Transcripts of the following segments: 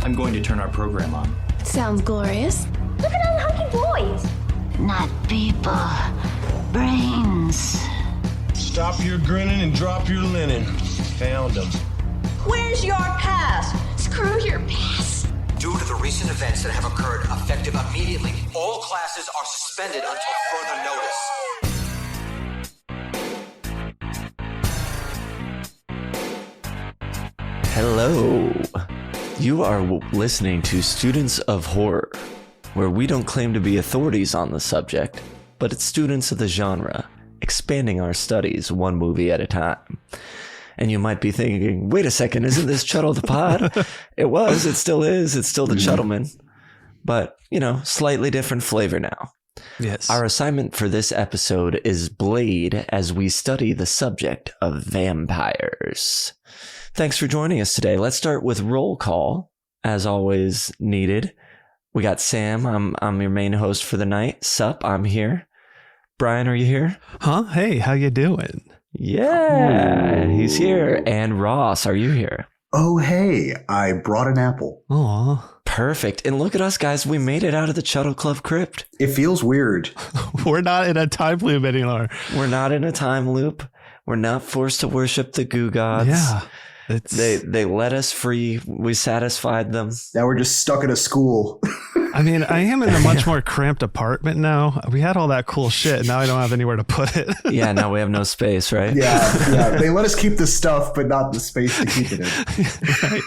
I'm going to turn our program on. Sounds glorious. Look at all the hunky boys. Not people, brains. Stop your grinning and drop your linen. Found them. Where's your pass? Screw your pass. Due to the recent events that have occurred, effective immediately, all classes are suspended until further notice. Hello. You are listening to Students of Horror, where we don't claim to be authorities on the subject, but it's students of the genre, expanding our studies one movie at a time. And you might be thinking, wait a second, isn't this Chuddle the Pod? It was, it still is, it's still the Chuddleman. But, you know, slightly different flavor now. Yes. Our assignment for this episode is Blade as we study the subject of vampires. Thanks for joining us today. Let's start with roll call, as always needed. We got Sam. I'm your main host for the night. Sup, I'm here. Brian, are you here? Huh? Hey, how you doing? Yeah, he's here. And Ross, are you here? Oh, hey, I brought an apple. Aw. Perfect. And look at us, guys. We made it out of the Chuddle Club crypt. It feels weird. We're not in a time loop anymore. We're not in a time loop. We're not forced to worship the goo gods. Yeah. They let us free. We satisfied them. Now we're just stuck at a school. I mean, I am in a much more cramped apartment now. We had all that cool shit, and now I don't have anywhere to put it. Yeah, now we have no space, right? Yeah. They let us keep the stuff, but not the space to keep it in. Right.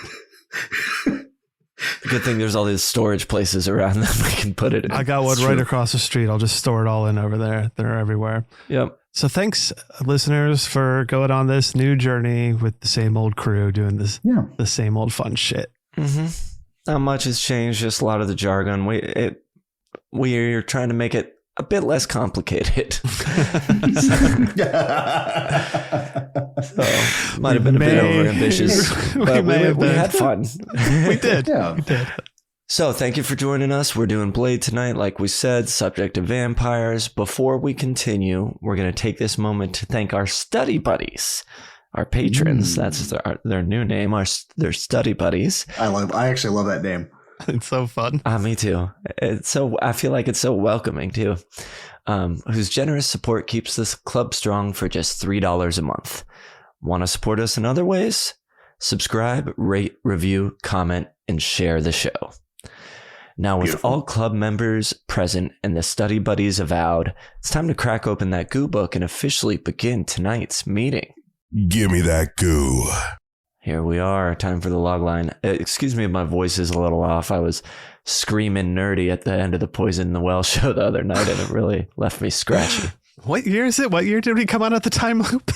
Good thing there's all these storage places around that we can put it in. I got one right across the street. I'll just store it all in over there. They're everywhere. Yep. So thanks, listeners, for going on this new journey with the same old crew doing this, the same old fun shit. Mm-hmm. Not much has changed, just a lot of the jargon. We're trying to make it a bit less complicated. So, might have been a bit overambitious, but we had fun. We did. Yeah. We did. So thank you for joining us. We're doing Blade tonight, like we said, subject of vampires. Before we continue, we're going to take this moment to thank our study buddies, our patrons. That's their new name, their study buddies. I actually love that name. It's so fun. Me too. I feel like it's so welcoming too. Whose generous support keeps this club strong for just $3 a month. Want to support us in other ways? Subscribe, rate, review, comment, and share the show. Now, with all club members present and the study buddies avowed, it's time to crack open that goo book and officially begin tonight's meeting. Give me that goo. Here we are. Time for the log line. Excuse me if my voice is a little off. I was screaming nerdy at the end of the Poison in the Well show the other night, and it really left me scratchy. What year is it? What year did we come out of the time loop?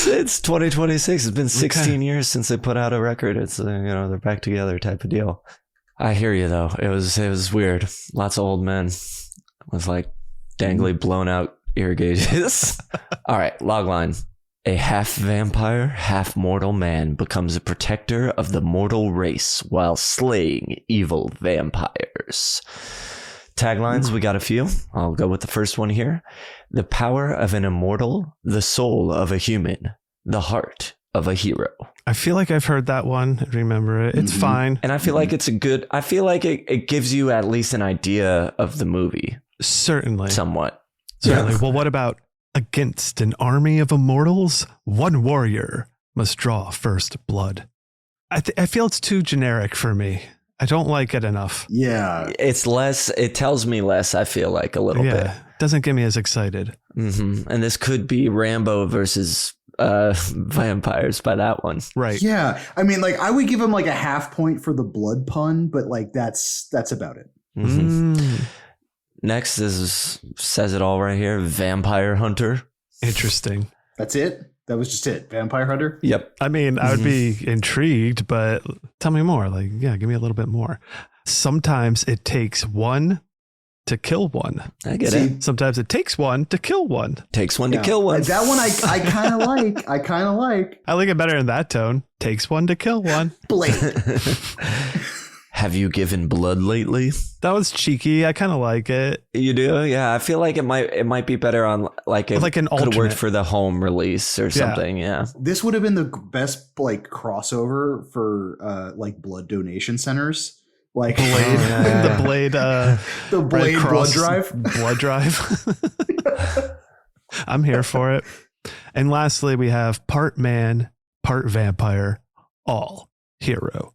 It's 2026. It's been 16 years since they put out a record. It's they're back together type of deal. I hear you though. It was weird. Lots of old men with like dangly blown out ear gauges. All right, logline. A half vampire, half mortal man becomes a protector of the mortal race while slaying evil vampires. Taglines, we got a few. I'll go with the first one here. The power of an immortal, the soul of a human, the heart of a hero. I feel like I've heard that one. Remember it. It's fine. And I feel like I feel like it gives you at least an idea of the movie. Certainly. Somewhat. Certainly. Yeah. Well, what about against an army of immortals? One warrior must draw first blood. I feel it's too generic for me. I don't like it enough. Yeah. It tells me less, I feel like, a little bit. Doesn't get me as excited. Mm-hmm. And this could be Rambo versus vampires by that one. Right. Yeah. I mean, like, I would give him like a half point for the blood pun, but like that's about it. Mm-hmm. Next says it all right here. Vampire hunter. Interesting. That's it? That was just it. Vampire hunter? Yep. I mean, I would be intrigued, but tell me more. Like, yeah, give me a little bit more. Sometimes it takes one to kill one. I get it. Sometimes it takes one to kill one. Takes one to kill one. That one I kind of like. I like it better in that tone. Takes one to kill one. Blade. Have you given blood lately? That was cheeky. I kind of like it. You do? Yeah, I feel like it might be better on like an could have alternate. worked for the home release or something. Yeah. This would have been the best like crossover for like blood donation centers. Like Blade, the Blade, the Blade Red Cross blood drive. I'm here for it. And lastly, we have part man, part vampire, all hero.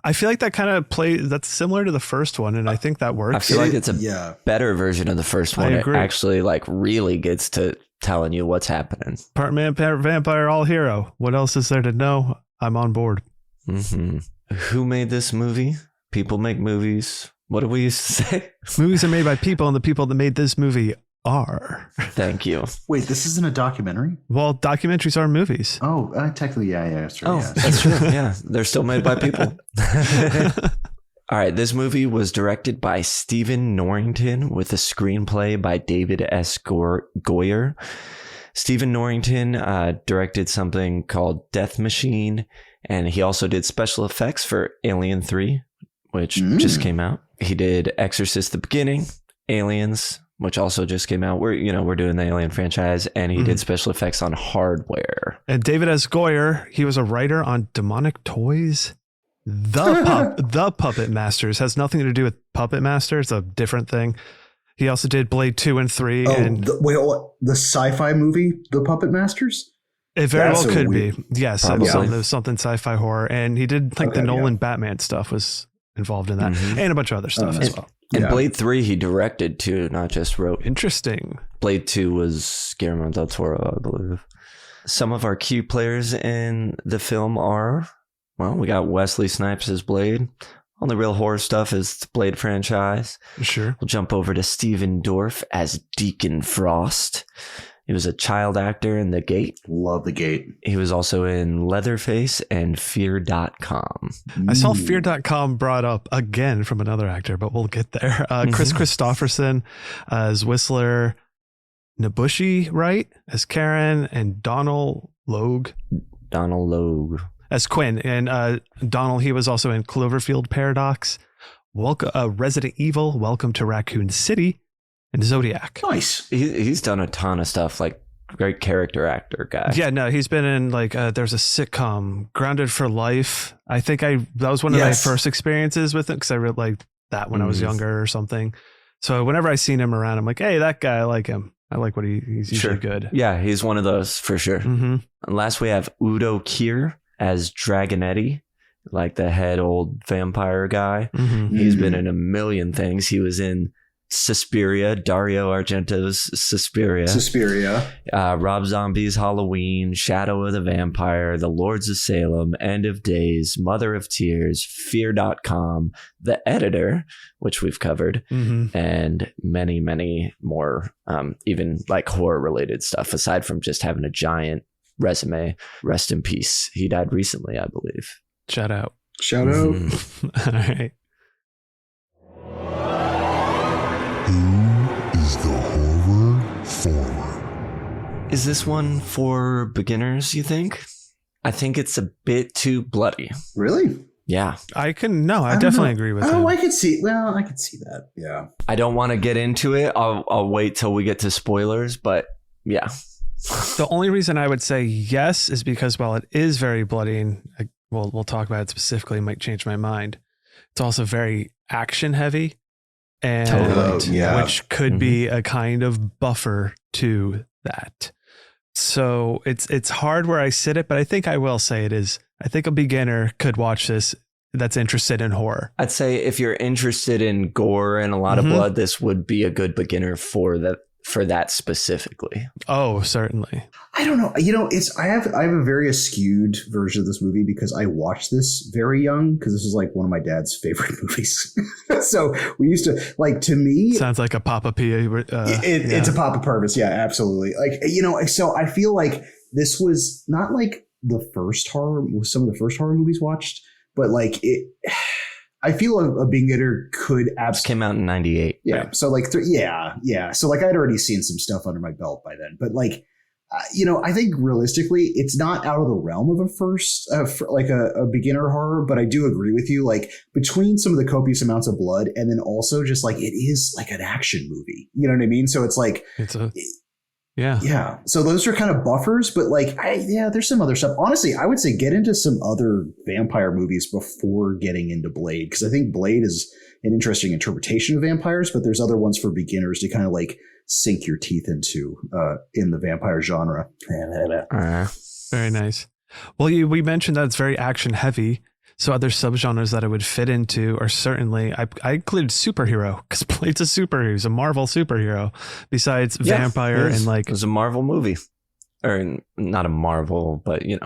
I feel like that kind of that's similar to the first one, and I think that works. I feel like it's a better version of the first one. I agree. It actually like really gets to telling you what's happening. Part man, part vampire, all hero. What else is there to know? I'm on board. Mm-hmm. Who made this movie? People make movies. What do we used to say? Movies are made by people, and the people that made this movie are. Thank you. Wait, this isn't a documentary? Well, documentaries are movies. Oh, technically, yeah, that's true. Oh, that's true. Yeah, they're still made by people. All right, this movie was directed by Stephen Norrington with a screenplay by David S. Goyer. Stephen Norrington directed something called Death Machine, and he also did special effects for Alien 3, which just came out. He did Exorcist: The Beginning, Aliens, which also just came out. We're doing the Alien franchise, and he did special effects on Hardware. And David S. Goyer, he was a writer on Demonic Toys. The Puppet Masters has nothing to do with Puppet Master. It's a different thing. He also did Blade 2 and 3. Oh, and the sci-fi movie, The Puppet Masters? It very well could be. Yes, Probably. it was something sci-fi horror. And he did the Nolan Batman stuff was involved in that, and a bunch of other stuff as well. And Blade 3 he directed too, not just wrote. Interesting. Blade 2 was Guillermo del Toro, I believe. Some of our key players in the film are, well, we got Wesley Snipes as Blade. Only real horror stuff is the Blade franchise. Sure. We'll jump over to Steven Dorff as Deacon Frost. He was a child actor in The Gate. Love The Gate. He was also in Leatherface and Fear.com. I saw Fear.com brought up again from another actor, but we'll get there. Chris Christopherson as Whistler, Nabushi Wright as Karen, and Donald Logue as Quinn. And Donald, he was also in Cloverfield Paradox, Resident Evil, Welcome to Raccoon City, and Zodiac. Nice. He's done a ton of stuff, like great character actor guy. Yeah, no, he's been in like there's a sitcom, Grounded for Life. I think that was one of my first experiences with it because I read like that when I was younger or something. So whenever I seen him around, I'm like, hey, that guy, I like him. I like what he's usually good. Yeah, he's one of those for sure. And last we have Udo Kier as Dragonetti, like the head old vampire guy. He's been in a million things. He was in Suspiria, Dario Argento's Suspiria. Rob Zombie's Halloween, Shadow of the Vampire, The Lords of Salem, End of Days, Mother of Tears, Fear.com, The Editor, which we've covered, and many, many more, even like horror related stuff, aside from just having a giant resume. Rest in peace. He died recently, I believe. Shout out. Shout out. All right. Who is the horror forward? Is this one for beginners, you think? I think it's a bit too bloody. Really? Yeah. I definitely agree with that. Oh, I could see that. Yeah. I don't want to get into it. I'll wait till we get to spoilers, but yeah. The only reason I would say yes is because while it is very bloody, and we'll talk about it specifically, might change my mind. It's also very action heavy. And which could be a kind of buffer to that. So it's hard where I sit it, but I think I will say it is. I think a beginner could watch this that's interested in horror. I'd say if you're interested in gore and a lot of blood, this would be a good beginner for that specifically. Oh, certainly. I don't know. I have a very skewed version of this movie because I watched this very young because this is like one of my dad's favorite movies. So we used to to me. Sounds like a Papa P. It's a Papa Purvis. Yeah, absolutely. So I feel like this was not like the first horror, some of the first horror movies watched, but like it. I feel a beginner could absolutely came out in 98. Yeah. Right? So So like I'd already seen some stuff under my belt by then, but like I think realistically, it's not out of the realm of a beginner horror, but I do agree with you. Like between some of the copious amounts of blood and then also just like it is like an action movie. You know what I mean? So it's like yeah. So those are kind of buffers, but like there's some other stuff. Honestly, I would say get into some other vampire movies before getting into Blade, because I think Blade is an interesting interpretation of vampires, but there's other ones for beginners to kind of like sink your teeth into in the vampire genre. Very nice. Well, we mentioned that it's very action heavy. So other subgenres that it would fit into are certainly, I included superhero, because Blade's a superhero. He's a Marvel superhero. Besides vampire and like... It was a Marvel movie. Or not a Marvel, but Yeah.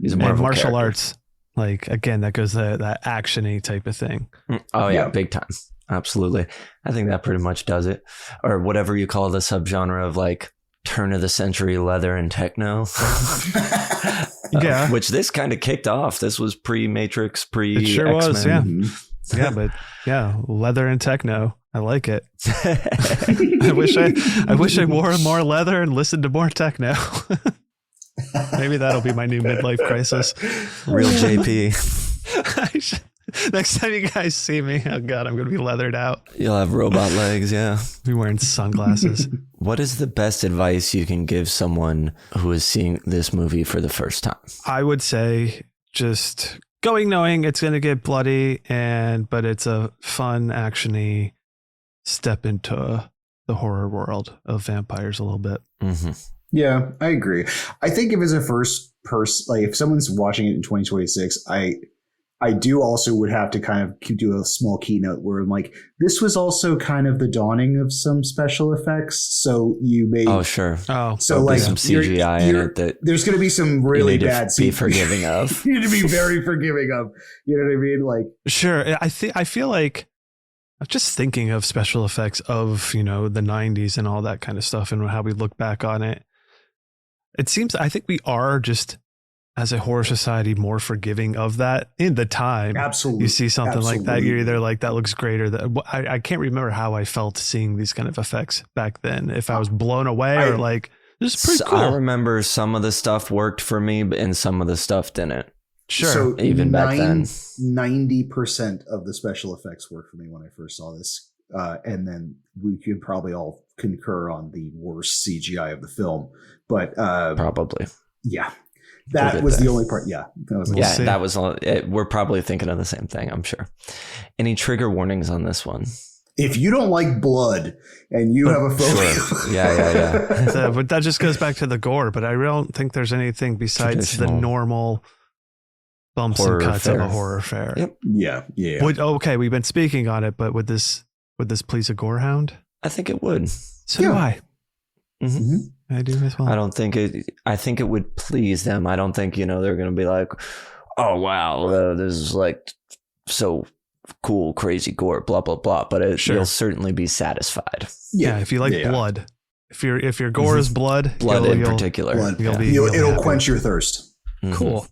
He's a Marvel and martial character. Arts. Like, again, that goes that action-y type of thing. Oh, yeah, big time. Absolutely. I think that pretty much does it. Or whatever you call the subgenre of like turn of the century leather and techno. Yeah. Which this kind of kicked off. This was pre-Matrix, pre-X-Men. It sure was, yeah. Mm-hmm. Yeah, but leather and techno. I like it. I wish I wore more leather and listened to more techno. Maybe that'll be my new midlife crisis. Real JP. Next time you guys see me, oh God, I'm going to be leathered out. You'll have robot legs, yeah. Be wearing sunglasses. What is the best advice you can give someone who is seeing this movie for the first time? I would say just going knowing it's going to get bloody, but it's a fun, actiony step into the horror world of vampires a little bit. Mm-hmm. Yeah, I agree. I think if it's a first person, like if someone's watching it in 2026, I do also would have to kind of do a small keynote where I'm like, this was also kind of the dawning of some special effects. So you may. Oh, sure. Oh, so like some CGI in it that there's going to be some really bad be forgiving of. You need to be very forgiving of. You know what I mean? Like, sure. I feel like I'm just thinking of special effects of, the 90s and all that kind of stuff and how we look back on it. It seems, I think we are just, as a horror society, more forgiving of that in the time. Absolutely. You see something like that, you're either like, that looks great, or that I can't remember how I felt seeing these kind of effects back then. If I was blown away or like, this is pretty cool. I remember some of the stuff worked for me, and some of the stuff didn't. Sure. So even back then, 90% of the special effects worked for me when I first saw this. And then we could probably all concur on the worst CGI of the film, but probably. Yeah. That was the only part. Yeah. That was all. We're probably thinking of the same thing, I'm sure. Any trigger warnings on this one? If you don't like blood and you have a phobia. Sure. Yeah. But that just goes back to the gore, but I don't think there's anything besides the normal bumps and cuts of a horror fare. Yep. Yeah. Okay, we've been speaking on it, but would this please a gorehound? I think it would. So do I. Mm-hmm. I do as well. I think it would please them. I don't think, they're going to be like, oh, wow, this is like so cool, crazy gore, blah, blah, blah. But you'll certainly be satisfied. Yeah. If you like blood, if your gore is blood in particular, it'll quench your thirst. Mm-hmm. Cool.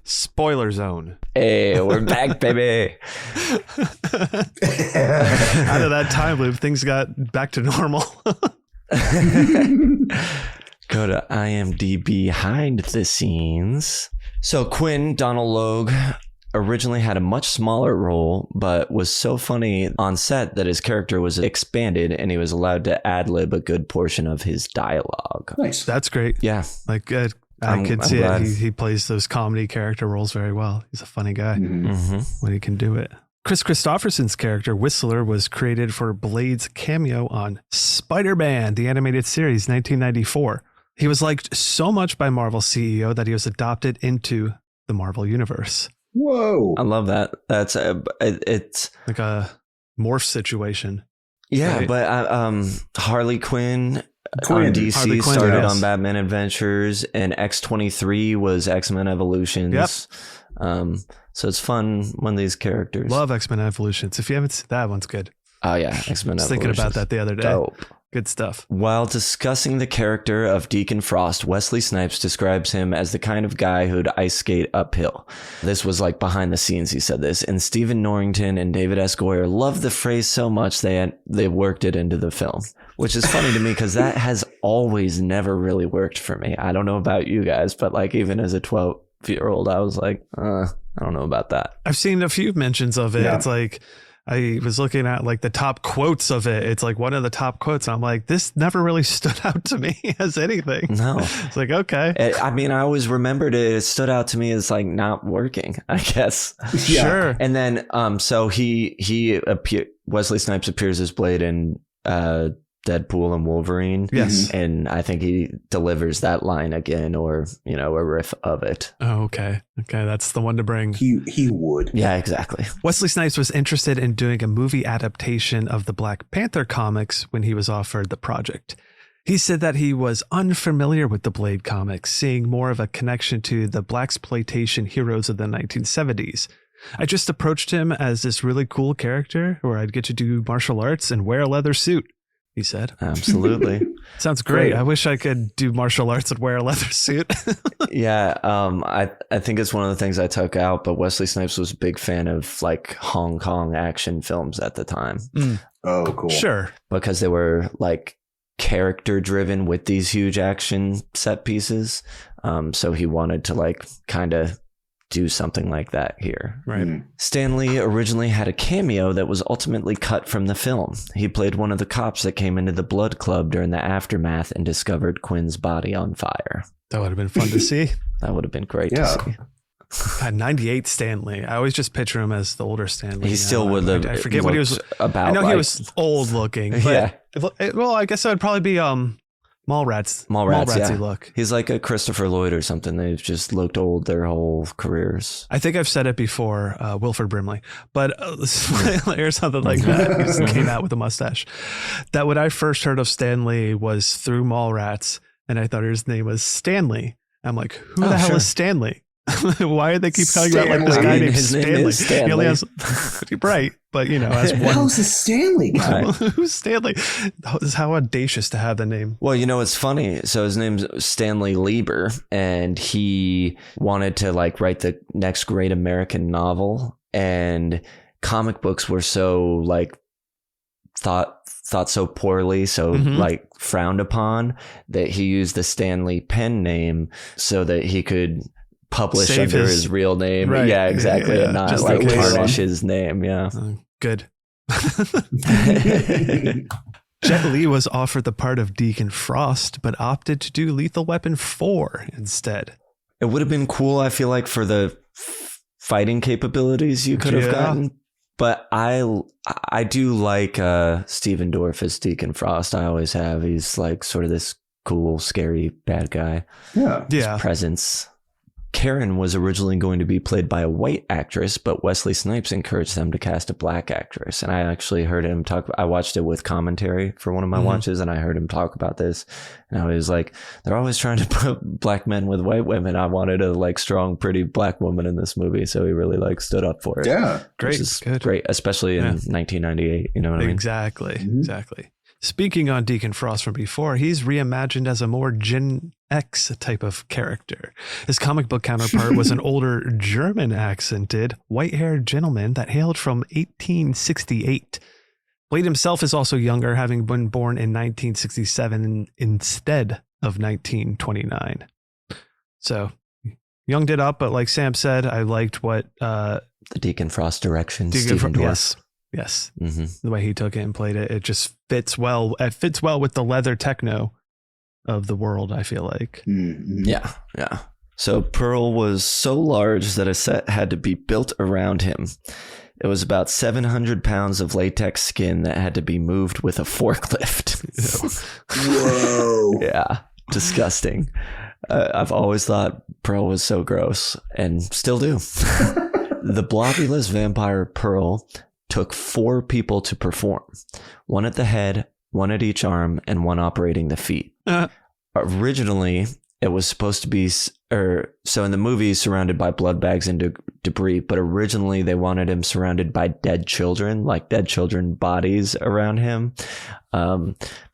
Spoiler zone. Hey, we're back, baby. Out of that time loop, things got back to normal. Go to IMDb behind the scenes. So Quinn Donald Logue originally had a much smaller role, but was so funny on set that his character was expanded and he was allowed to ad-lib a good portion of his dialogue. Nice. That's great. Yeah. Like I could see it. He plays those comedy character roles very well. He's a funny guy when he can do it. Chris Christopherson's character, Whistler, was created for Blade's cameo on Spider-Man, the animated series, 1994. He was liked so much by Marvel CEO that he was adopted into the Marvel universe. Whoa. I love that. That's it's like a morph situation. Yeah, right? But Harley Quinn on DC started on Batman Adventures, and X-23 was X-Men Evolutions. Yep. So it's fun when these characters. Love X-Men Evolutions. If you haven't seen that one's good. Oh yeah, X-Men Evolutions. Thinking about that the other day. Dope. Good stuff. While discussing the character of Deacon Frost, Wesley Snipes describes him as the kind of guy who'd ice skate uphill. This was like behind the scenes, he said this. And Stephen Norrington and David S. Goyer loved the phrase so much they worked it into the film, which is funny to me because that has always never really worked for me. I don't know about you guys, but like even as a 12-year-old, I was like, I don't know about that. I've seen a few mentions of it. Yeah. It's like, I was looking at like the top quotes of it. It's like one of the top quotes. And I'm like, this never really stood out to me as anything. No. It's like, okay. I mean, I always remembered it. It stood out to me as like not working, I guess. Yeah. Sure. And then, so Wesley Snipes appears as Blade in Deadpool and Wolverine. Yes. And I think he delivers that line again, or, you know, a riff of it. Oh, okay. Okay. That's the one to bring. He would. Yeah, exactly. Wesley Snipes was interested in doing a movie adaptation of the Black Panther comics when he was offered the project. He said that he was unfamiliar with the Blade comics, seeing more of a connection to the blaxploitation heroes of the 1970s. I just approached him as this really cool character where I'd get to do martial arts and wear a leather suit, he said. Absolutely. Sounds great. I wish I could do martial arts and wear a leather suit. Yeah. I think it's one of the things I took out, but Wesley Snipes was a big fan of like Hong Kong action films at the time. Oh, cool. Sure. Because they were like character driven with these huge action set pieces. So he wanted to like kind of do something like that here. Right. Stan Lee originally had a cameo that was ultimately cut from the film. He played one of the cops that came into the Blood Club during the aftermath and discovered Quinn's body on fire. That would have been fun to see. That would have been great Yeah. to see. 98 Stanley. I always just picture him as the older Stanley. He still would have. I forget what he was about. I know like, he was old looking. But Yeah. Well, I guess that would probably be Mallrats. Mallratsy yeah. look. He's like a Christopher Lloyd or something. They've just looked old their whole careers. I think I've said it before, Wilford Brimley, but or something like that. He just came out with a mustache. That when I first heard of Stanley was through Mallrats, and I thought his name was Stanley. I'm like, who the hell sure. is Stanley? Why are they keep calling about like this Stanley. guy I mean, named his name Stanley? is Stanley. He only has right, but you know, as Who the one. hell's the Stanley guy? Who's Stanley? This is how audacious to have the name. Well, you know, it's funny. So his name's Stanley Lieber, and he wanted to like write the next great American novel, and comic books were so like thought so poorly, so like frowned upon, that he used the Stanley pen name so that he could publish Save under his- his real name. Right. Yeah, exactly. Yeah, And not just like in case. tarnish his name. Yeah. Good. Jet Li was offered the part of Deacon Frost, but opted to do Lethal Weapon 4 instead. It would have been cool, I feel like, for the fighting capabilities you could have Yeah. gotten. But I do like Steven Dorff as Deacon Frost. I always have. He's like sort of this cool, scary bad guy. Yeah. Yeah. Presence. Karen was originally going to be played by a white actress, but Wesley Snipes encouraged them to cast a black actress. And I actually heard him talk. I watched it with commentary for one of my watches, and I heard him talk about this. And I was like, they're always trying to put black men with white women. I wanted a like strong, pretty black woman in this movie, so he really like stood up for it. Yeah. Great. Which is Good. great, especially in 1998. You know what I mean? Exactly. Exactly. Speaking on Deacon Frost from before, he's reimagined as a more Gen X type of character. His comic book counterpart was an older German accented, white-haired gentleman that hailed from 1868. Blade himself is also younger, having been born in 1967 instead of 1929. So younged it up, but like Sam said, I liked what The Deacon Frost direction. Deacon Steven Dorff. Yes. Mm-hmm. The way he took it and played it, it just fits well. It fits well with the leather techno of the world, I feel like. Mhm. Yeah, yeah. So Pearl was so large that a set had to be built around him. It was about 700 pounds of latex skin that had to be moved with a forklift. Whoa. Yeah, disgusting. I've always thought Pearl was so gross, and still do. The blobulous vampire Pearl took 4 people to perform. 1 at the head, 1 at each arm, and 1 operating the feet. Originally, it was supposed to be, so in the movie, he's surrounded by blood bags and debris, but originally they wanted him surrounded by dead children, like dead children bodies around him,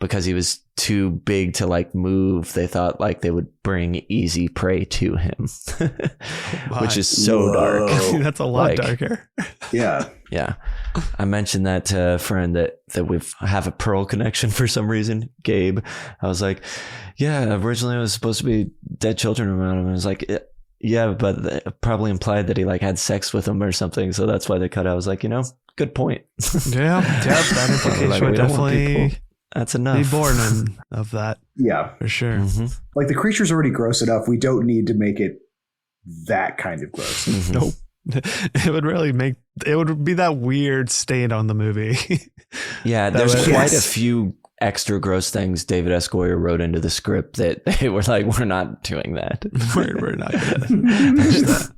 because he was too big to like move. They thought like they would bring easy prey to him, which is so dark. That's a lot darker. Yeah. Yeah. I mentioned that to a friend that we have a Pearl connection for some reason, Gabe. I was like, yeah, originally it was supposed to be dead children around him. I was like, yeah, but it probably implied that he like had sex with them or something. So that's why they cut out. I was like, good point. Yeah. That implication like, would definitely that's enough. be born of that. Yeah. For sure. Mm-hmm. Like the creature's already gross enough. We don't need to make it that kind of gross. Mm-hmm. Nope. It would be that weird stain on the movie. Yeah, there's quite a few extra gross things David S. Goyer wrote into the script that they were like, we're not doing that. We're not going to.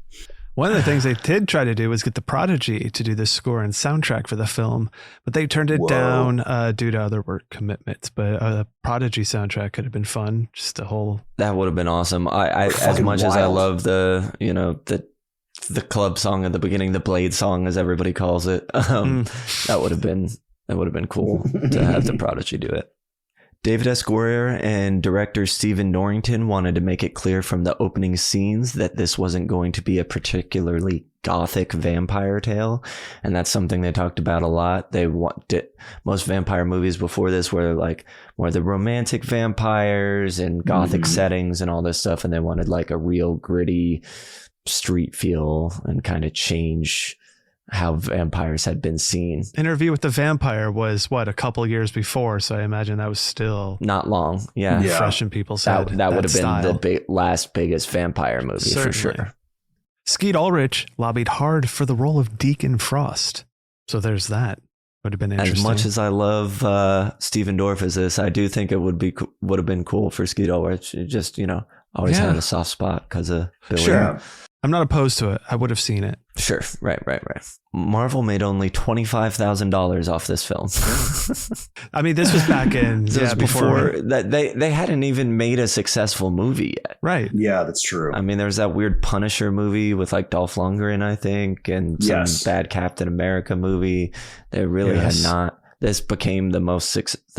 One of the things they did try to do was get the Prodigy to do the score and soundtrack for the film, but they turned it down due to other work commitments. But a Prodigy soundtrack could have been fun. Just a whole. That would have been awesome. I as much as I love the club song at the beginning, the Blade song, as everybody calls it. That would have been cool to have the Prodigy do it. David S. Goyer and director Stephen Norrington wanted to make it clear from the opening scenes that this wasn't going to be a particularly gothic vampire tale. And that's something they talked about a lot. Most vampire movies before this were like more the romantic vampires and gothic settings and all this stuff. And they wanted like a real gritty street feel and kind of change how vampires had been seen. Interview with the Vampire was a couple years before, so I imagine that was still not long. Yeah, fresh in people's head. That would have been the last biggest vampire movie. Certainly. For sure. Skeet Ulrich lobbied hard for the role of Deacon Frost, so there's that. Would have been interesting. As much as I love Stephen Dorff as this, I do think it would have been cool for Skeet Ulrich. It just always had a soft spot because of Billy. Sure. I'm not opposed to it. I would have seen it. Sure. Right. Marvel made only $25,000 off this film. I mean, this was back in before that they hadn't even made a successful movie yet. Right. Yeah, that's true. I mean, there was that weird Punisher movie with like Dolph Lundgren, I think, and some bad Captain America movie. They really had not. This became the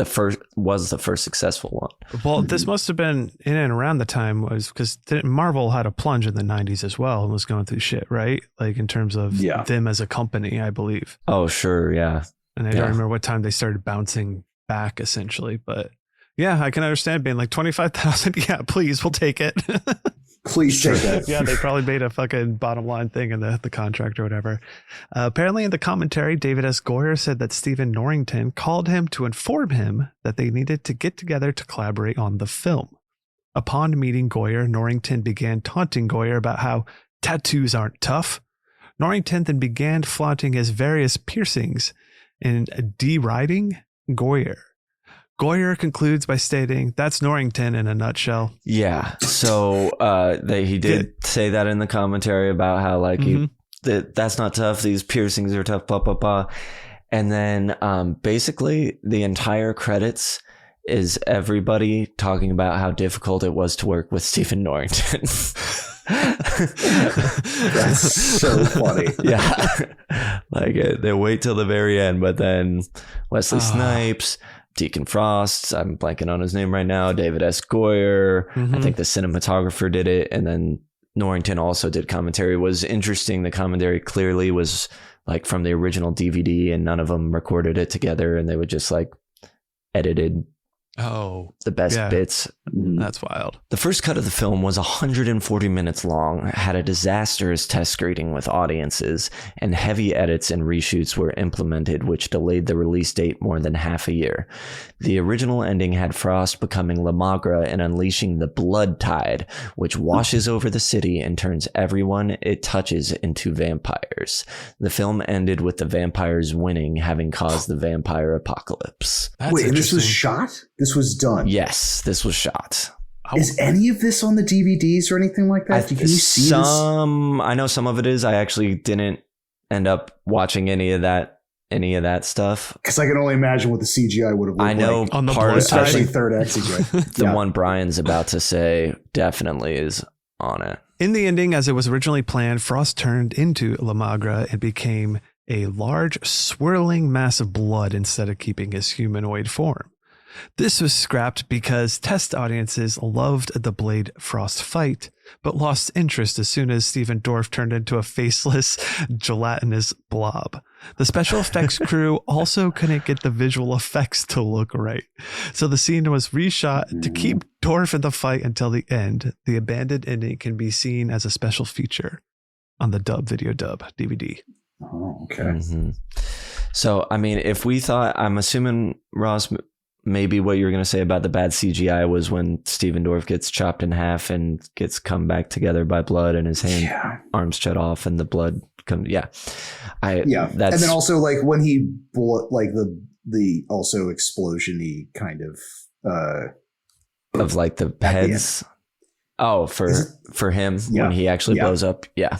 first successful one. Well, this must have been in and around the time because Marvel had a plunge in the 90s as well and was going through shit, right? Like in terms of them as a company, I believe. Oh, sure. Yeah. And I don't remember what time they started bouncing back essentially, but yeah, I can understand being like 25,000. Yeah, please, we'll take it. Please take it. Yeah, they probably made a fucking bottom line thing in the contract or whatever. Apparently in the commentary, David S. Goyer said that Stephen Norrington called him to inform him that they needed to get together to collaborate on the film. Upon meeting Goyer, Norrington began taunting Goyer about how tattoos aren't tough. Norrington then began flaunting his various piercings and deriding Goyer. Goyer concludes by stating, "That's Norrington in a nutshell." Yeah. So he did say that in the commentary about how like that's not tough. These piercings are tough. Blah blah blah. And then basically the entire credits is everybody talking about how difficult it was to work with Stephen Norrington. That's so funny. Yeah. Like they wait till the very end, but then Wesley Snipes, Deacon Frost, I'm blanking on his name right now, David S. Goyer, I think the cinematographer did it, and then Norrington also did commentary. It was interesting. The commentary clearly was like from the original DVD, and none of them recorded it together, and they would just like edited the best bits. That's wild. The first cut of the film was 140 minutes long, had a disastrous test screening with audiences, and heavy edits and reshoots were implemented, which delayed the release date more than half a year. The original ending had Frost becoming La Magra and unleashing the blood tide, which washes over the city and turns everyone it touches into vampires. The film ended with the vampires winning, having caused the vampire apocalypse. Wait, and this was shot? This was done? Yes, this was shot. Is any of this on the DVDs or anything like that? Can you see this? I know some of it is. I actually didn't end up watching any of that any of that stuff. Because I can only imagine what the CGI would have looked I know like. On the part, blood side. Especially third act CGI. the one Brian's about to say definitely is on it. In the ending, as it was originally planned, Frost turned into La Magra and became a large, swirling mass of blood instead of keeping his humanoid form. This was scrapped because test audiences loved the Blade Frost fight, but lost interest as soon as Steven Dorff turned into a faceless, gelatinous blob. The special effects crew also couldn't get the visual effects to look right, so the scene was reshot to keep Dorff in the fight until the end. The abandoned ending can be seen as a special feature on the Video Dub DVD. Oh, okay. Mm-hmm. So, I mean, if we thought, I'm assuming, Ross, maybe what you were going to say about the bad CGI was when Steven Dorff gets chopped in half and gets come back together by blood and his arms shut off and the blood comes. That's, and then also like when he like the also explosion-y kind of like the heads. Oh, for him when he actually blows up. Yeah.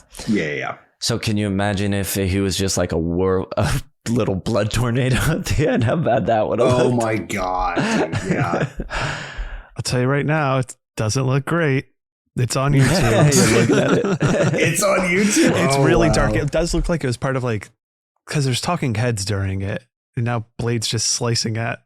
So can you imagine if he was just like a little blood tornado at the end? How bad that would have looked. My God. Dude, yeah. I'll tell you right now, it doesn't look great. It's on YouTube. You're looking at it. It's on YouTube. It's really dark. It does look like it was part of like, because there's talking heads during it. And now Blade's just slicing at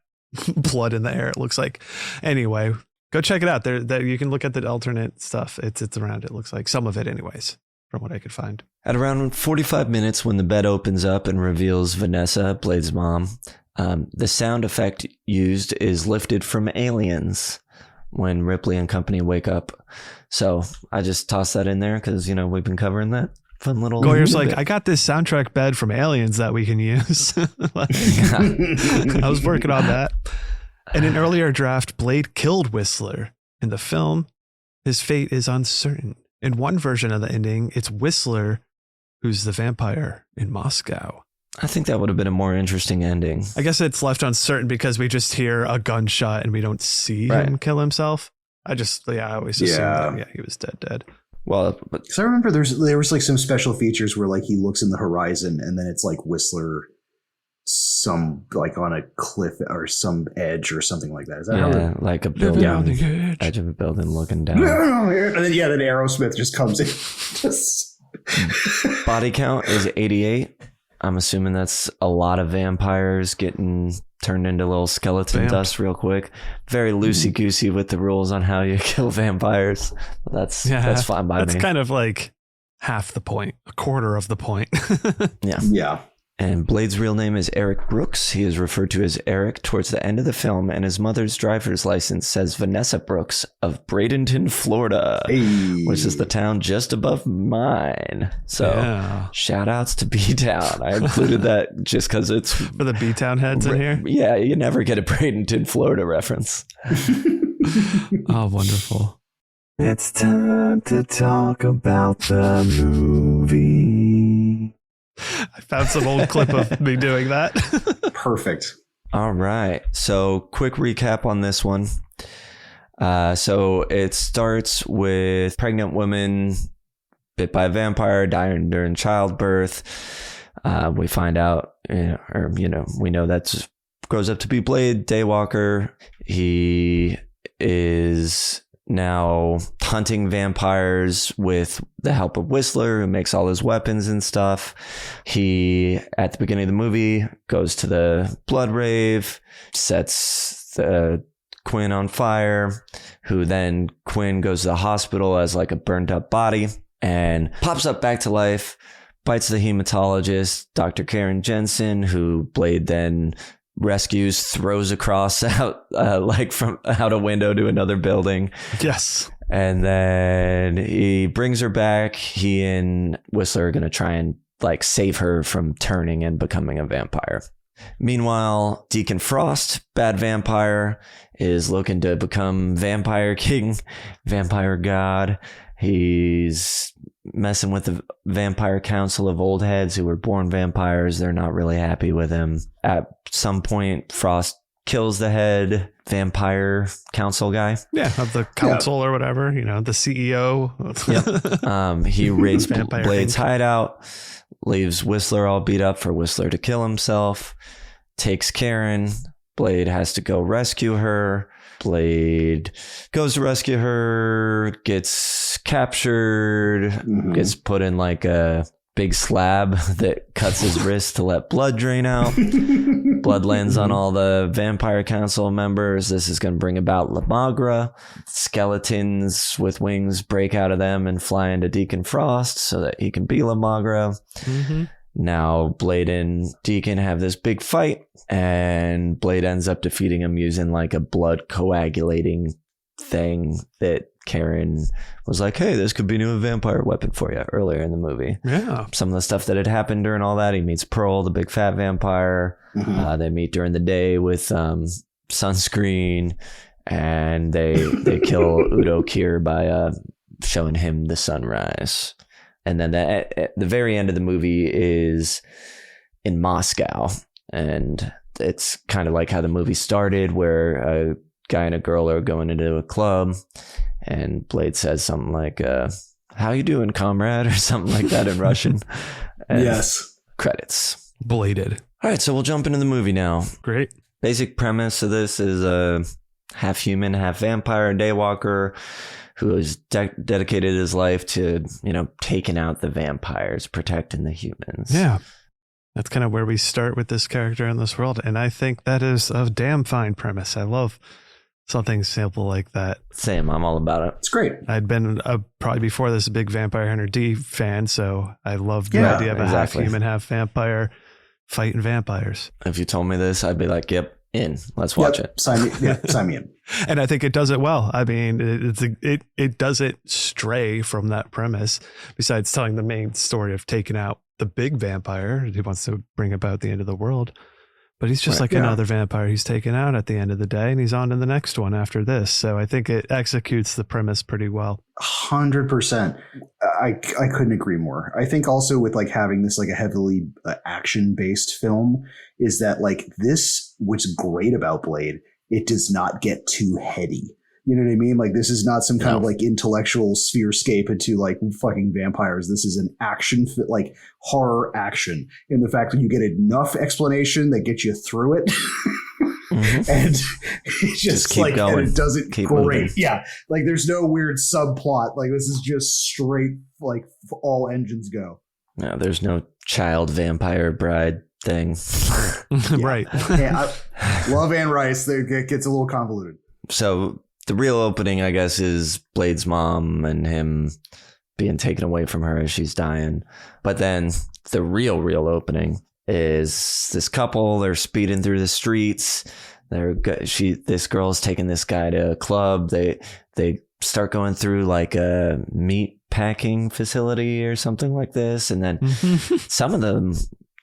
blood in the air, it looks like. Anyway, go check it out. There you can look at the alternate stuff. It's around, it looks like. Some of it anyways, from what I could find. At around 45 minutes, when the bed opens up and reveals Vanessa, Blade's mom, the sound effect used is lifted from Aliens when Ripley and company wake up. So I just tossed that in there because, we've been covering that fun little... Goyer's like, I got this soundtrack bed from Aliens that we can use. I was working on that. In an earlier draft, Blade killed Whistler. In the film, his fate is uncertain. In one version of the ending, it's Whistler who's the vampire in Moscow. I think that would have been a more interesting ending. I guess it's left uncertain because we just hear a gunshot and we don't see him kill himself. I always assumed that he was dead. Well, because I remember there was like some special features where like he looks in the horizon and then it's like Whistler some like on a cliff or some edge or something like that. Is that like a building on the edge of a building looking down. And then then Aerosmith just comes in. Just body count is 88. I'm assuming that's a lot of vampires getting turned into little skeleton dust real quick. Very loosey-goosey with the rules on how you kill vampires. That's fine by me. That's kind of like half the point, a quarter of the point. Yeah. And Blade's real name is Eric Brooks. He is referred to as Eric towards the end of the film, and his mother's driver's license says Vanessa Brooks of Bradenton, Florida, which is the town just above mine. So shout outs to B-Town. I included that just because it's... For the B-Town heads in here? Yeah, you never get a Bradenton, Florida reference. Oh, wonderful. It's time to talk about the movie. I found some old clip of me doing that. Perfect. All right. So quick recap on this one. So it starts with pregnant woman bit by a vampire, dying during childbirth. We find out, we know that grows up to be Blade, Daywalker. He is now hunting vampires with the help of Whistler, who makes all his weapons and stuff. He, at the beginning of the movie, goes to the blood rave, sets the Quinn on fire, who then Quinn goes to the hospital as like a burnt up body and pops up back to life, bites the hematologist, Dr. Karen Jensen, who Blade then rescues, throws across out from out a window to another building. Yes. And then he brings her back. He and Whistler are going to try and like save her from turning and becoming a vampire. Meanwhile, Deacon Frost, bad vampire, is looking to become vampire king, vampire god. He's messing with the vampire council of old heads who were born vampires. They're not really happy with him. At some point, Frost kills the head vampire council guy. Yeah, of the council or whatever, the CEO. Yep. He raids Vampire Blade's Inc. hideout, leaves Whistler all beat up for Whistler to kill himself, takes Karen. Blade has to go rescue her. Blade goes to rescue her, gets captured, gets put in like a big slab that cuts his wrist to let blood drain out. Blood lands on all the vampire council members. This is going to bring about La Magra. Skeletons with wings break out of them and fly into Deacon Frost so that he can be La Magra. Now Blade and Deacon have this big fight, and Blade ends up defeating him using like a blood coagulating thing that Karen was like, hey, this could be a new vampire weapon for you earlier in the movie. Yeah. Some of the stuff that had happened during all that, he meets Pearl, the big fat vampire. They meet during the day with sunscreen, and they kill Udo Kier by showing him the sunrise. And then at the very end of the movie is in Moscow. And it's kind of like how the movie started, where a guy and a girl are going into a club, and Blade says something like, how you doing, comrade? Or something like that in Russian. And Yes. Credits. Bladed. All right, so we'll jump into the movie now. Great. Basic premise of this is a half human, half vampire daywalker who has dedicated his life to, taking out the vampires, protecting the humans. Yeah. That's kind of where we start with this character in this world. And I think that is a damn fine premise. I love something simple like that. Same. I'm all about it. It's great. I'd been probably before this a big Vampire Hunter D fan, so I loved the idea of a half human, half vampire fighting vampires. If you told me this, I'd be like, yep, in. Let's watch it. Sign me in. And I think it does it well. I mean, it doesn't stray from that premise, besides telling the main story of taking out the big vampire who wants to bring about the end of the world. But he's just another vampire he's taken out at the end of the day, and he's on to the next one after this. So I think it executes the premise pretty well. 100%. I couldn't agree more. I think also with like having this like a heavily action based film is that like this, what's great about Blade, it does not get too heady. You know what I mean? Like this is not some kind of like intellectual spherescape into like fucking vampires. This is an action, like horror action, in the fact that you get enough explanation that gets you through it. And it just keep like, going. and it does it Keep great. moving. Yeah. Like there's no weird subplot. Like this is just straight, like all engines go. No, there's no child vampire bride thing. Right. Yeah, I love Anne Rice. It gets a little convoluted. So the real opening, I guess, is Blade's mom and him being taken away from her as she's dying. But then the real opening is this couple. They're speeding through the streets. This girl's taking this guy to a club. They start going through like a meat packing facility or something like this, and then some of them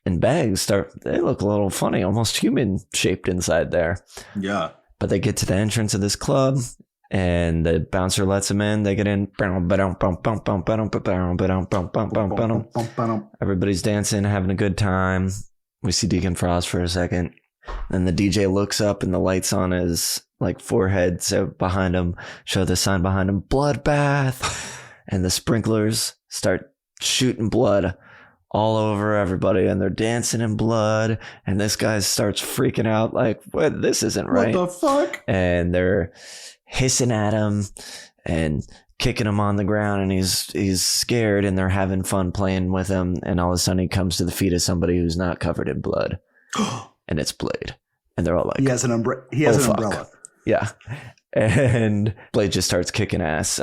in bags they look a little funny, almost human shaped inside there. Yeah. But they get to the entrance of this club, and the bouncer lets them in. They get in. Everybody's dancing, having a good time. We see Deacon Frost for a second. Then the DJ looks up, and the lights on his like forehead, so behind him, show the sign behind him, bloodbath. And the sprinklers start shooting blood all over everybody, and they're dancing in blood, and this guy starts freaking out like, what, this isn't right. What the fuck? And they're hissing at him and kicking him on the ground, and he's scared, and they're having fun playing with him, and all of a sudden he comes to the feet of somebody who's not covered in blood. And it's Blade. And they're all like, he has an umbrella. Yeah. And Blade just starts kicking ass,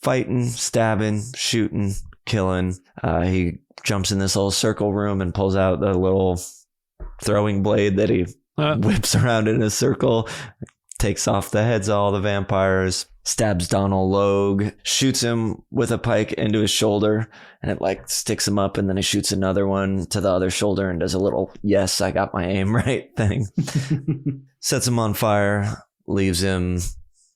fighting, stabbing, shooting, killing. He jumps in this little circle room and pulls out the little throwing blade that he whips around in a circle, takes off the heads of all the vampires, stabs Donald Logue, shoots him with a pike into his shoulder, and it like sticks him up, and then he shoots another one to the other shoulder and does a little, yes, I got my aim right thing. Sets him on fire, leaves him.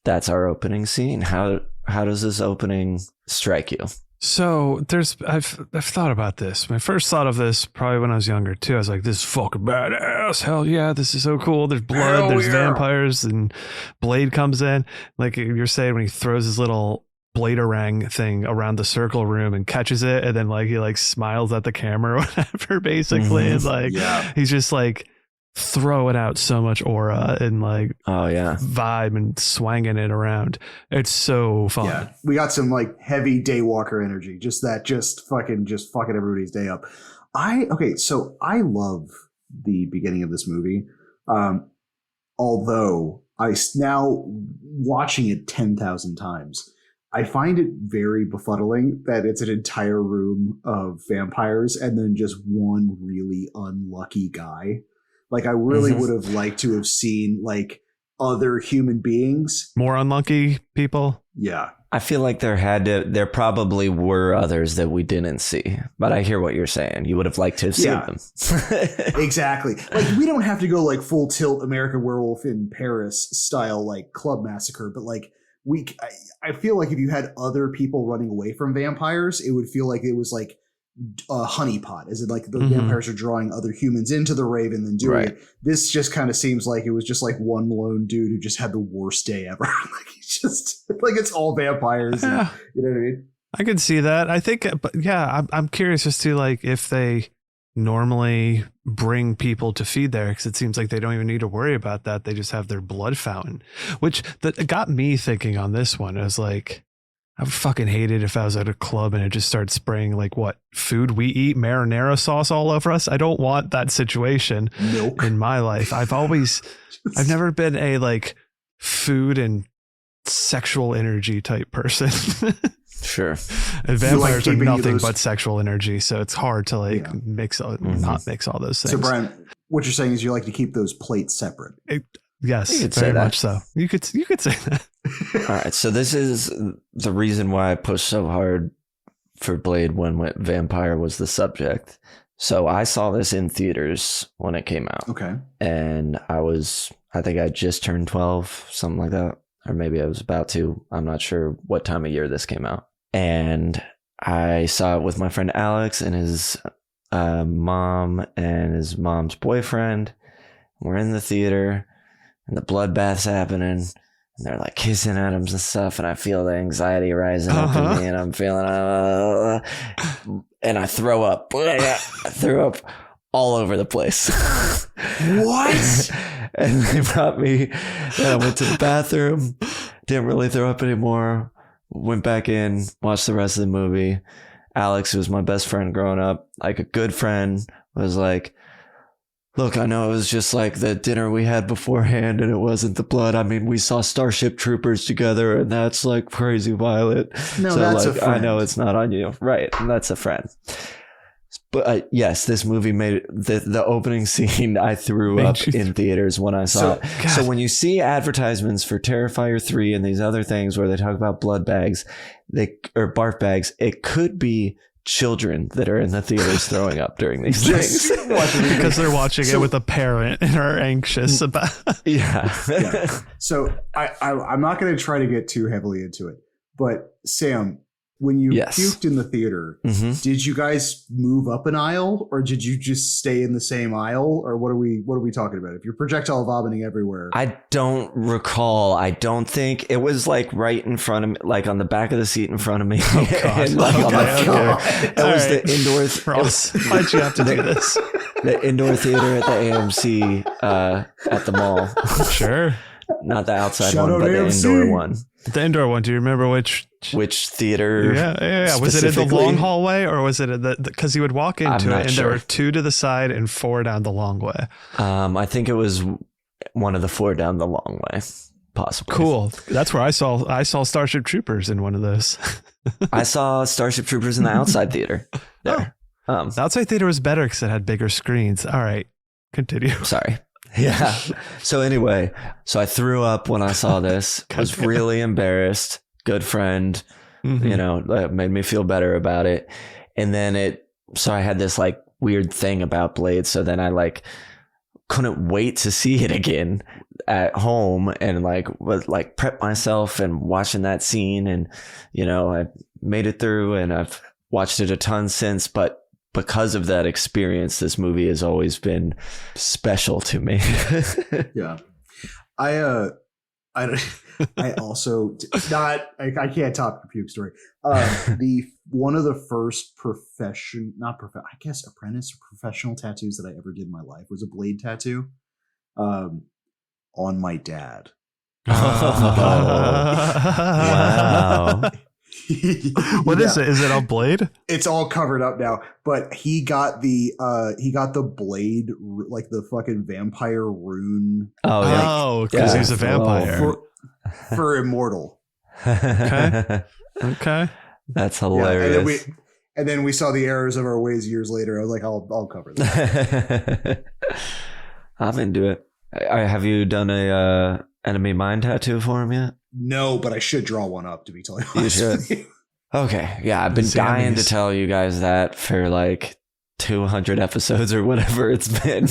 That's our opening scene. How does this opening strike you? So I've thought about this. My first thought of this probably when I was younger too. I was like, this is fucking badass. Hell yeah, this is so cool. There's blood, there's vampires, and Blade comes in. Like you're saying, when he throws his little bladerang thing around the circle room and catches it, and then like he like smiles at the camera or whatever, basically. And like he's just like throwing out so much aura and like vibe and swanging it around. It's so fun. Yeah, we got some like heavy Daywalker energy. Just fucking everybody's day up. So I love the beginning of this movie. Although now watching it 10,000 times, I find it very befuddling that it's an entire room of vampires and then just one really unlucky guy. Like, I really would have liked to have seen like other human beings, more unlucky people. Yeah, I feel like there probably were others that we didn't see, but I hear what you're saying. You would have liked to have seen them. Exactly. Like, we don't have to go like full tilt American Werewolf in Paris style, like Club Massacre, but like I feel like if you had other people running away from vampires, it would feel like it was like a honeypot, as in like the vampires are drawing other humans into the rave and then doing it. This just kind of seems like it was just like one lone dude who just had the worst day ever. Like, he's just like, it's all vampires. And, you know what I mean? I can see that. I think, but yeah, I'm curious as to like if they normally bring people to feed there, because it seems like they don't even need to worry about that. They just have their blood fountain, which that got me thinking on this one. I was like, I would fucking hate it if I was at a club and it just started spraying like what food we eat, marinara sauce all over us. I don't want that situation in my life. I've never been a like food and sexual energy type person. Sure. And vampires are nothing but sexual energy. So it's hard to like not mix all those things. So Brian, what you're saying is you like to keep those plates separate. Yes, very much so. You could say that. All right, so this is the reason why I pushed so hard for Blade when vampire was the subject. So I saw this in theaters when it came out. Okay. And I think I just turned 12, something like that. Or maybe I was about to. I'm not sure what time of year this came out. And I saw it with my friend Alex and his mom and his mom's boyfriend. We're in the theater. And the bloodbath's happening, and they're like kissing atoms and stuff, and I feel the anxiety rising up in me, and I'm feeling, and I throw up. I threw up all over the place. What? And they brought me, and I went to the bathroom, didn't really throw up anymore, went back in, watched the rest of the movie. Alex, who was my best friend growing up, like a good friend, was like, look, I know it was just like the dinner we had beforehand and it wasn't the blood. I mean, we saw Starship Troopers together and that's like crazy violent. No, so that's like, a friend. I know it's not on you. Right. And that's a friend. But yes, this movie made the opening scene. I threw up in theaters when I saw it. God. So when you see advertisements for Terrifier 3 and these other things where they talk about blood bags, or barf bags, it could be children that are in the theaters throwing up during these things because they're watching it with a parent and are anxious about So I'm not going to try to get too heavily into it, but Sam, when you puked in the theater, did you guys move up an aisle or did you just stay in the same aisle, or what are we talking about? If you're projectile vomiting everywhere, I don't recall. I don't think it was like right in front of me, like on the back of the seat in front of me. Oh God! And like on my floor. It was the indoor. Why'd you have to do this? The indoor theater at the AMC at the mall. Sure. Not the outside Shout one, but the AMC. indoor one. The indoor one. Do you remember which theater? Yeah. Was it in the long hallway or was it because you would walk into it and there were 2 to the side and 4 down the long way? I think it was one of the 4 down the long way, possibly. Cool. That's where I saw Starship Troopers in one of those. I saw Starship Troopers in the outside theater there. The outside theater was better because it had bigger screens. All right, continue. Sorry. Yeah. So anyway, I threw up when I saw this. I was really embarrassed. Good friend, made me feel better about it. And then so I had this like weird thing about Blade. So then I like couldn't wait to see it again. at home and like would like prep myself and watching that scene, and you know, I made it through and I've watched it a ton since, but because of that experience, this movie has always been special to me. Yeah. I also I can't top the puke story. The one of the first apprentice or professional tattoos that I ever did in my life was a blade tattoo on my dad. Wow. What is it? Is it a blade? It's all covered up now, but he got the blade, like the fucking vampire rune. Oh, because he's a vampire for immortal. Okay. That's hilarious. Yeah, and then we saw the errors of our ways years later. I was like, I'll cover that. I'm into it. Have you done a enemy mine tattoo for him yet? No, but I should draw one up, to be totally honest. You should. Okay. Yeah, I've been dying to tell you guys that for like 200 episodes or whatever it's been.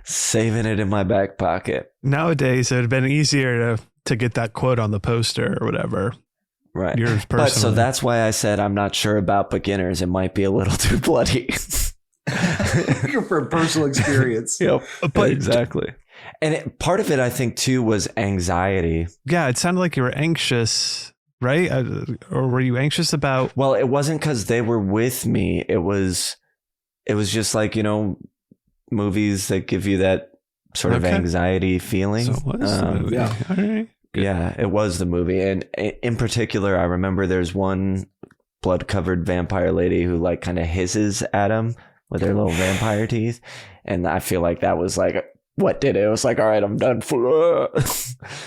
Saving it in my back pocket. Nowadays, it would have been easier to get that quote on the poster or whatever. Right. Yours but so that's why I said I'm not sure about beginners. It might be a little too bloody. For personal experience. Yep. But exactly. And part of it, I think, too, was anxiety. Yeah, it sounded like you were anxious, right? Or were you anxious about? Well, it wasn't because they were with me. It was just like, you know, movies that give you that sort of anxiety feeling. So it was the movie. Yeah. All right. Good. Yeah, it was the movie. And in particular, I remember there's one blood-covered vampire lady who like kind of hisses at him with her little vampire teeth. And I feel like that was like what did it. It was like, all right, I'm done.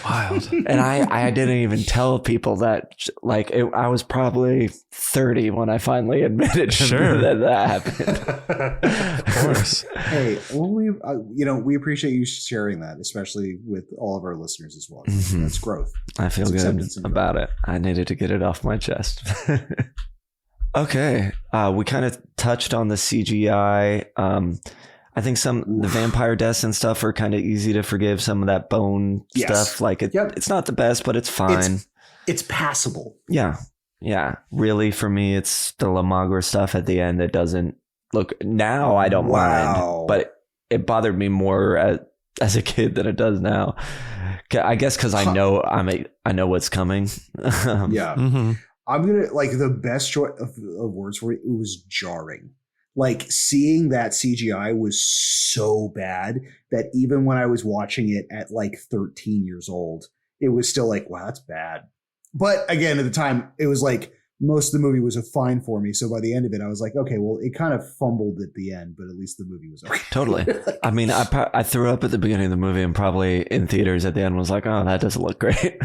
Wild. And I didn't even tell people that, like, I was probably 30 when I finally admitted that happened. Of course. Hey, well, we appreciate you sharing that, especially with all of our listeners as well. Mm-hmm. That's growth. I feel good about it. I needed to get it off my chest. Okay. We kind of touched on the CGI. I think the vampire deaths and stuff are kind of easy to forgive. Some of that bone stuff, like it's not the best, but it's fine. It's passable. Yeah. Yeah. Really, for me, it's the Lamagra stuff at the end that doesn't look. Now I don't mind, but it bothered me more as a kid than it does now. I guess because I know what's coming. Yeah. Mm-hmm. I'm gonna the best choice of words for it. It was jarring. Like seeing that CGI was so bad that even when I was watching it at like 13 years old, it was still like, wow, that's bad. But again, at the time, it was like most of the movie was fine for me. So by the end of it, I was like, okay, well, it kind of fumbled at the end, but at least the movie was okay. Totally. I mean, I threw up at the beginning of the movie and probably in theaters at the end was like, oh, that doesn't look great.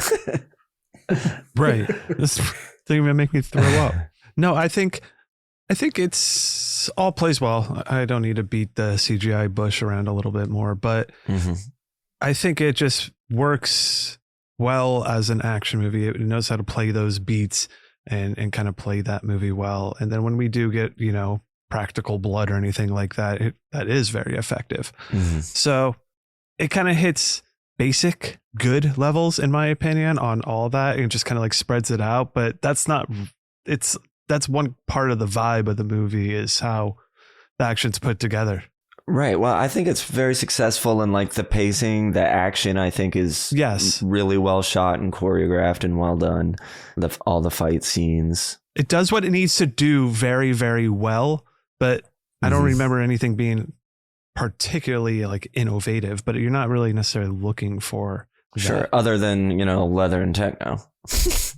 Right. This thing even make me throw up. No, I think it's all plays well. I don't need to beat the CGI bush around a little bit more, but I think it just works well as an action movie. It knows how to play those beats and kind of play that movie well. And then when we do get, practical blood or anything like that, that is very effective. So it kind of hits basic good levels, in my opinion, on all that, and just kind of like spreads it out. But that's one part of the vibe of the movie is how the action's put together. Right. Well, I think it's very successful in like the pacing, the action, I think is really well shot and choreographed and well done. All the fight scenes. It does what it needs to do very, very well, but I don't remember anything being particularly like innovative, but you're not really necessarily looking for that. Other than, leather and techno.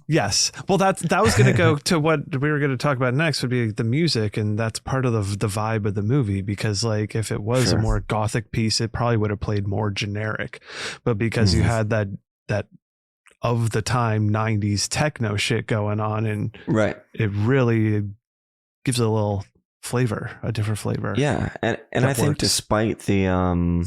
Yes. Well, that was going to go to what we were going to talk about next would be the music. And that's part of the vibe of the movie, because like if it was a more gothic piece, it probably would have played more generic, but because you had that of the time 90s techno shit going on, and it really gives it a little flavor, a different flavor. Yeah. And I think despite the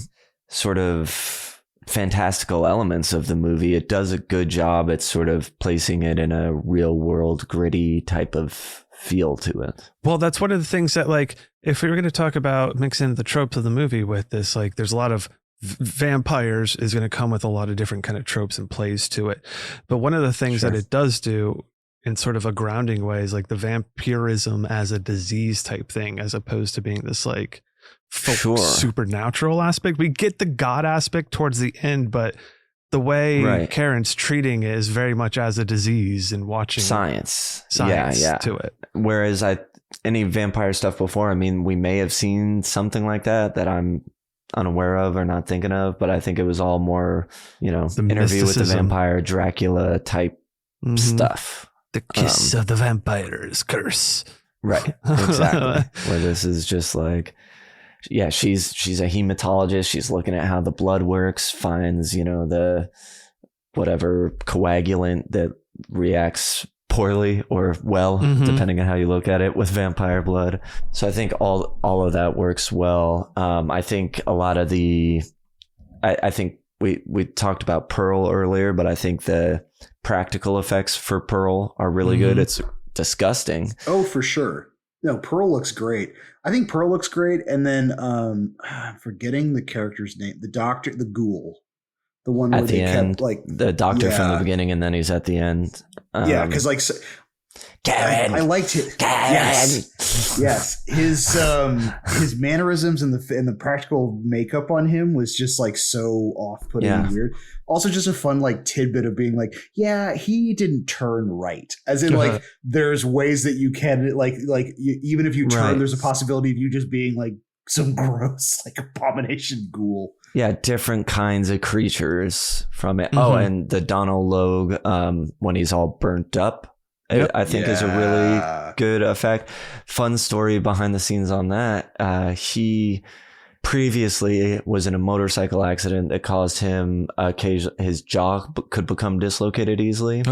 sort of fantastical elements of the movie, it does a good job at sort of placing it in a real world gritty type of feel to it. Well, that's one of the things that, like, if we were going to talk about mixing the tropes of the movie with this, like there's a lot of vampires is going to come with a lot of different kind of tropes and plays to it. But one of the things that it does do in sort of a grounding way is like the vampirism as a disease type thing, as opposed to being this like supernatural aspect. We get the God aspect towards the end, but the way Karen's treating it is very much as a disease and watching science to it. Whereas any vampire stuff before, I mean, we may have seen something like that I'm unaware of or not thinking of, but I think it was all more, the Interview with the Vampire, Dracula type stuff. The kiss of the vampire's curse. Right. Exactly. Where this is just like, she's a hematologist. She's looking at how the blood works, finds, the whatever coagulant that reacts poorly or well, depending on how you look at it, with vampire blood. So I think all of that works well. I think a lot of I think we talked about Pearl earlier, but I think the practical effects for Pearl are really good. It's disgusting. Oh, for sure. No, Pearl looks great. I think Pearl looks great. And then I'm forgetting the character's name. The doctor, the ghoul. The one at where the they end, kept like the doctor from the beginning, and then he's at the end. Because like Karen, I liked it. Karen. Yes. His mannerisms and the practical makeup on him was just like so off-putting and weird. Also, just a fun like tidbit of being like, he didn't turn right. As in, like, there's ways that you can even if you turn, there's a possibility of you just being like some gross like abomination ghoul. Yeah, different kinds of creatures from it. Oh, and the Donald Logue, when he's all burnt up, I think is a really good effect. Fun story behind the scenes on that. He previously was in a motorcycle accident that caused him his jaw could become dislocated easily.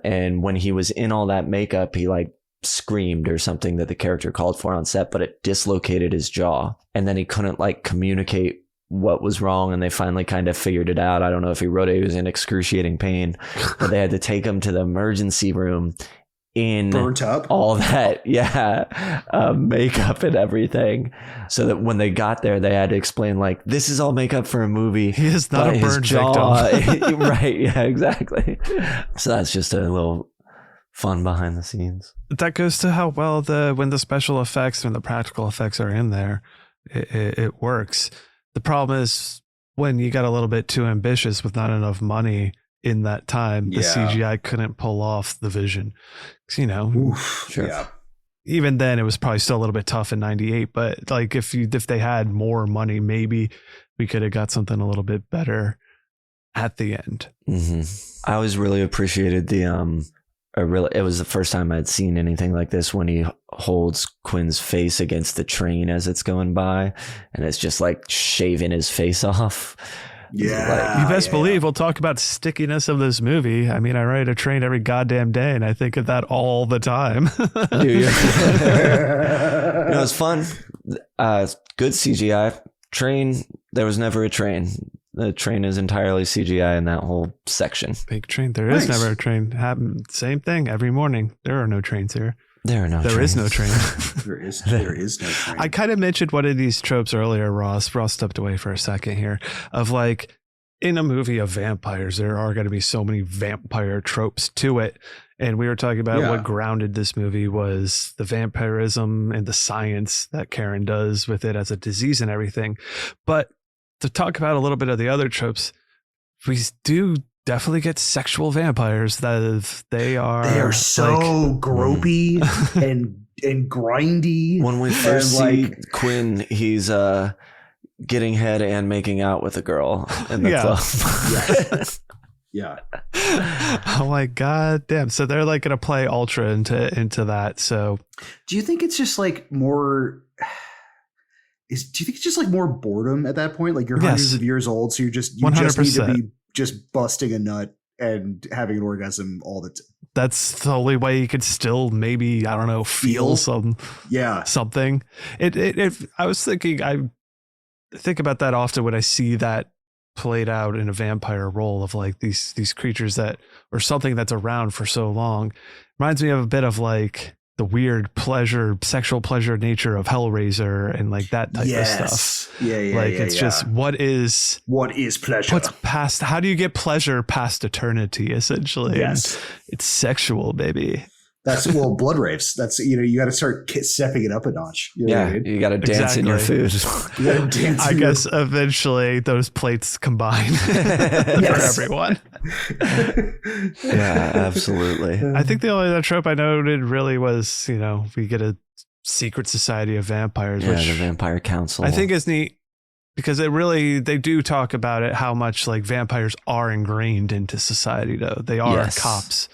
And when he was in all that makeup, he like screamed or something that the character called for on set, but it dislocated his jaw. And then he couldn't like communicate what was wrong, and they finally kind of figured it out. I don't know if he wrote it. He was in excruciating pain, but they had to take him to the emergency room in burnt up all that makeup and everything, so that when they got there they had to explain like, this is all makeup for a movie. He is not a burn victim. Right. Yeah, exactly. So that's just a little fun behind the scenes. That goes to how well when the special effects and the practical effects are in there, it works. The problem is when you got a little bit too ambitious with not enough money in that time, the CGI couldn't pull off the vision. Even then it was probably still a little bit tough in 98, but like if they had more money, maybe we could have got something a little bit better at the end. I always really appreciated it was the first time I'd seen anything like this, when he holds Quinn's face against the train as it's going by, and it's just like shaving his face off. Yeah. You best believe we'll talk about stickiness of this movie. I mean, I ride a train every goddamn day, and I think of that all the time. Do you? It's fun. Good CGI. Train, there was never a train. The train is entirely CGI in that whole section. Big train. There is never a train. Same thing every morning. There are no trains here. There is no train. There is no train. I kind of mentioned one of these tropes earlier, Ross. Ross stepped away for a second here, of like, in a movie of vampires, there are going to be so many vampire tropes to it. And we were talking about what grounded this movie was the vampirism and the science that Karen does with it as a disease and everything. But to talk about a little bit of the other tropes, we do definitely get sexual vampires. They are so like, gropey and grindy. When we first see Quinn, he's getting head and making out with a girl in the club. Yeah. Oh my god damn. So they're like gonna play ultra into that. So do you think it's just like more do you think it's just like more boredom at that point? Like you're hundreds of years old, so you just need to be just busting a nut and having an orgasm all the time. That's the only way you could still maybe, I don't know, feel something. I was thinking, I think about that often when I see that played out in a vampire role of like these creatures that, or something that's around for so long. Reminds me of a bit of like the weird sexual pleasure nature of Hellraiser and like that type of stuff. Yeah. Like it's just what is pleasure? What's past? How do you get pleasure past eternity? Essentially, Yes, and it's sexual, baby. That's blood raves. That's you got to start stepping it up a notch. You know what I mean? You got to dance in your food. You got to dance. I guess eventually those plates combine for everyone. Yeah, absolutely. I think the only other trope I noted really was, we get a secret society of vampires, which the Vampire Council. I think is neat because they do talk about it, how much like vampires are ingrained into society though. They are cops.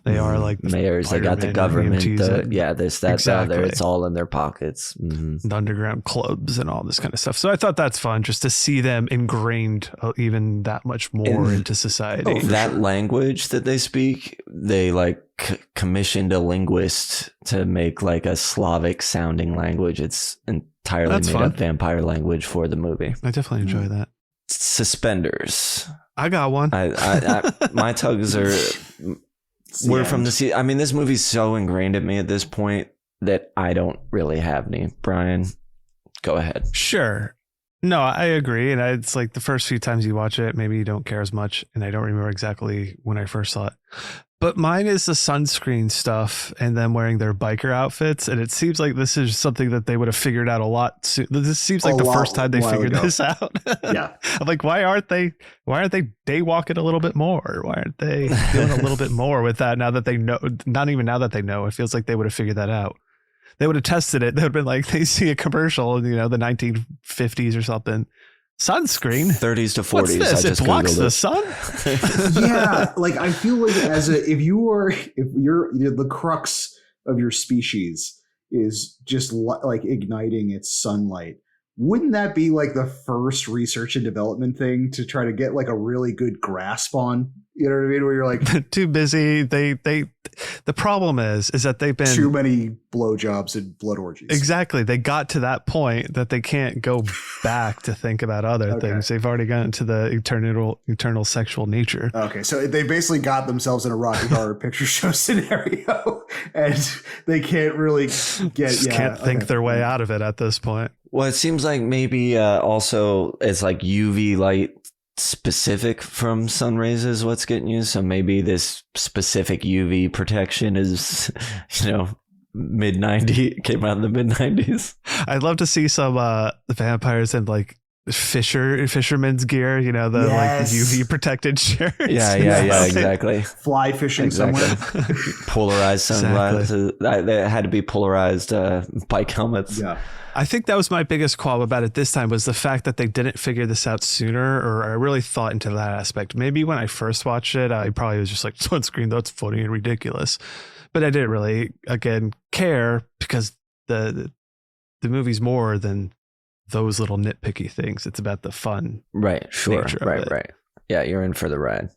They are like the mayors. They got the government. This, that, exactly. the other. It's all in their pockets. The underground clubs and all this kind of stuff. So I thought that's fun just to see them ingrained even that much more into society. That language that they speak, they like commissioned a linguist to make like a Slavic sounding language. It's entirely made up vampire language for the movie. I definitely enjoy that. Suspenders. I got one. My tugs were from the sea. I mean, this movie's so ingrained at me at this point that I don't really have any. Brian, go ahead. Sure. No, I agree. And it's like the first few times you watch it, maybe you don't care as much. And I don't remember exactly when I first saw it. But mine is the sunscreen stuff and them wearing their biker outfits. And it seems like this is something that they would have figured out a lot soon. This seems like the first time they figured this out. Yeah. I'm like, why aren't they day walking a little bit more? Why aren't they doing a little bit more with that now that they know? Not even now that they know. It feels like they would have figured that out. They would have tested it. They would have been like, they see a commercial in, the 1950s or something. Sunscreen 30s to 40s. What's this? It blocks the sun. Yeah, like I feel like if you're the crux of your species is just like igniting its sunlight, wouldn't that be like the first research and development thing to try to get like a really good grasp on? You know what I mean? Where you're like too busy. The problem is that they've been too many blowjobs and blood orgies. Exactly. They got to that point that they can't go back to think about other things. They've already gotten to the eternal sexual nature. Okay. So they basically got themselves in a Rocky Horror Picture Show scenario and they can't really can't think their way out of it at this point. Well, it seems like maybe also it's like UV light specific from sun rays is what's getting you. So maybe this specific UV protection is, mid 90s, came out in the mid 90s. I'd love to see some vampires in like fisherman's gear, the like UV protected shirts. Yeah, exactly. Fly fishing somewhere. Polarized sunglasses. They had to be polarized bike helmets. Yeah. I think that was my biggest qualm about it this time was the fact that they didn't figure this out sooner, or I really thought into that aspect. Maybe when I first watched it, I probably was just like, sunscreen, that's funny and ridiculous. But I didn't really, again, care because the movie's more than those little nitpicky things. It's about the fun. Right. Sure. Right. Yeah. You're in for the ride.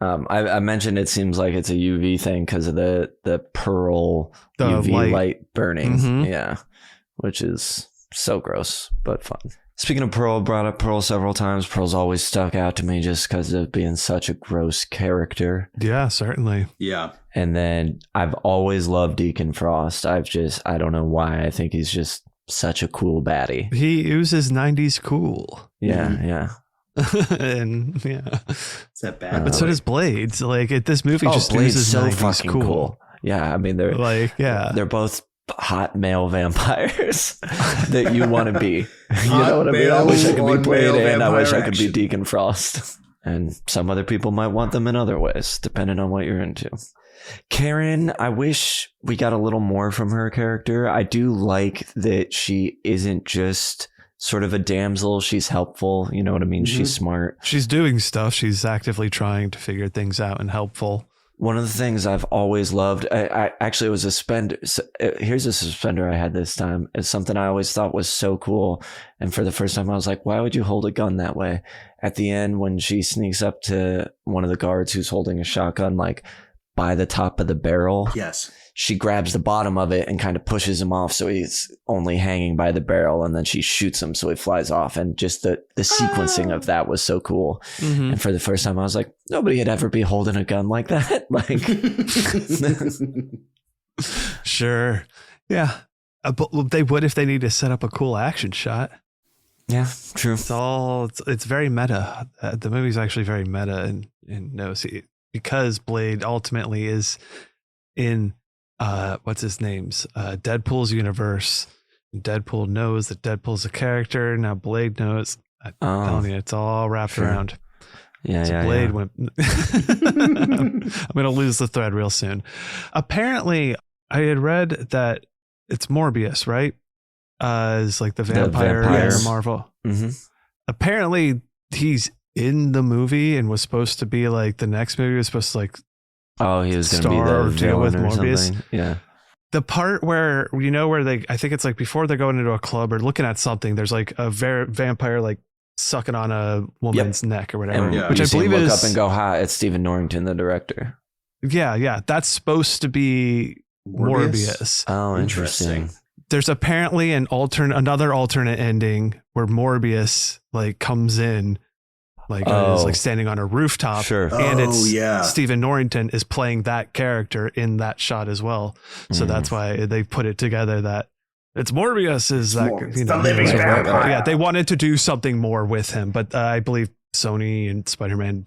I mentioned it seems like it's a UV thing because of the pearl UV light burning. Mm-hmm. Yeah. Which is so gross, but fun. Speaking of Pearl, brought up Pearl several times. Pearl's always stuck out to me just because of being such a gross character. Yeah, certainly. Yeah. And then I've always loved Deacon Frost. I don't know why. I think he's just such a cool baddie. He oozes 90s cool. Yeah, yeah. And yeah. Is that bad? But so does Blades. Like this movie just Blades oozes so 90s fucking cool. Yeah, I mean they're like, they're both hot male vampires that you want to be. You know what I mean? I wish I could be Blade and I wish I could be Deacon Frost. And some other people might want them in other ways, depending on what you're into. Karen, I wish we got a little more from her character. I do like that she isn't just sort of a damsel. She's helpful. You know what I mean? Mm-hmm. She's smart. She's doing stuff. She's actively trying to figure things out and helpful. One of the things I've always loved, I actually was a suspender. Here's a suspender I had this time. It's something I always thought was so cool. And for the first time, I was like, why would you hold a gun that way? At the end, when she sneaks up to one of the guards who's holding a shotgun, like by the top of the barrel. Yes. She grabs the bottom of it and kind of pushes him off. So he's only hanging by the barrel, and then she shoots him. So he flies off. And just the sequencing of that was so cool. Mm-hmm. And for the first time, I was like, nobody would ever be holding a gun like that. Like, Sure. Yeah. But they would if they need to set up a cool action shot. Yeah, true. It's very meta. The movie's actually very meta and no, see, because Blade ultimately is in what's his name's Deadpool's universe. Deadpool knows that Deadpool's a character. Now Blade knows. I'm telling you, it's all wrapped around. Yeah, Blade went. I'm gonna lose the thread real soon. Apparently, I had read that it's Morbius, right? Is like the vampire Marvel. Mm-hmm. Apparently, he's in the movie and was supposed to be like the next movie was supposed to like. Oh, he was going to be the deal with villain or Morbius. something. Yeah. The part where where they, I think it's like before they're going into a club or looking at something. There's like a vampire like sucking on a woman's neck or whatever, which I believe look is up and go, "Ha! It's Stephen Norrington, the director." Yeah, that's supposed to be Morbius. Oh, interesting. There's apparently another alternate ending where Morbius like comes in, like is like standing on a rooftop, and it's Stephen Norrington is playing that character in that shot as well. So that's why they put it together that it's Morbius is that the living vampire. Yeah, they wanted to do something more with him, but I believe Sony and Spider-Man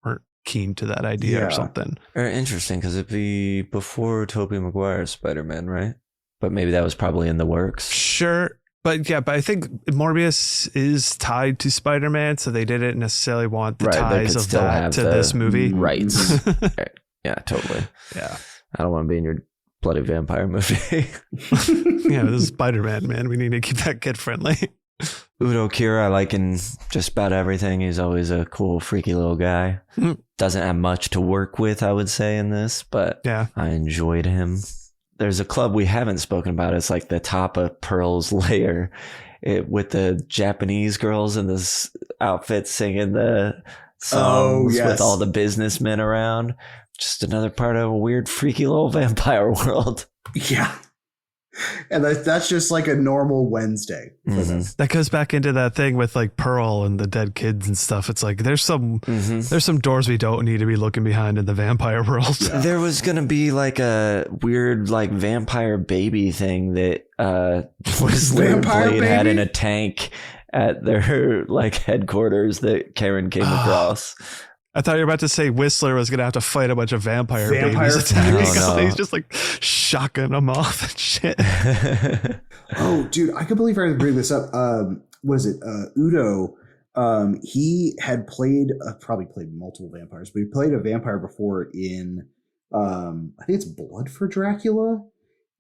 weren't keen to that idea or something. Interesting, because it'd be before Tobey Maguire's Spider-Man, right? But maybe that was probably in the works. Sure. But I think Morbius is tied to Spider-Man, so they didn't necessarily want the ties of that to this movie. Rights. Yeah, totally. Yeah. I don't want to be in your bloody vampire movie. Yeah, this is Spider-Man, man. We need to keep that kid friendly. Udo Kier, I like in just about everything. He's always a cool, freaky little guy. Doesn't have much to work with, I would say, in this, but I enjoyed him. There's a club we haven't spoken about. It's like the top of Pearl's lair with the Japanese girls in this outfit singing the songs with all the businessmen around. Just another part of a weird, freaky little vampire world. Yeah. And that's just like a normal Wednesday. That goes back into that thing with like Pearl and the dead kids and stuff. It's like there's some doors we don't need to be looking behind in the vampire world. Yeah. There was gonna be like a weird like vampire baby thing that Blade had in a tank at their like headquarters that Karen came across. I thought you were about to say Whistler was going to have to fight a bunch of vampire babies. No. He's just like shocking them off and shit. Oh, dude, I can believe I had to bring this up. What is it? Udo, he had probably played multiple vampires, but he played a vampire before in, I think it's Blood for Dracula.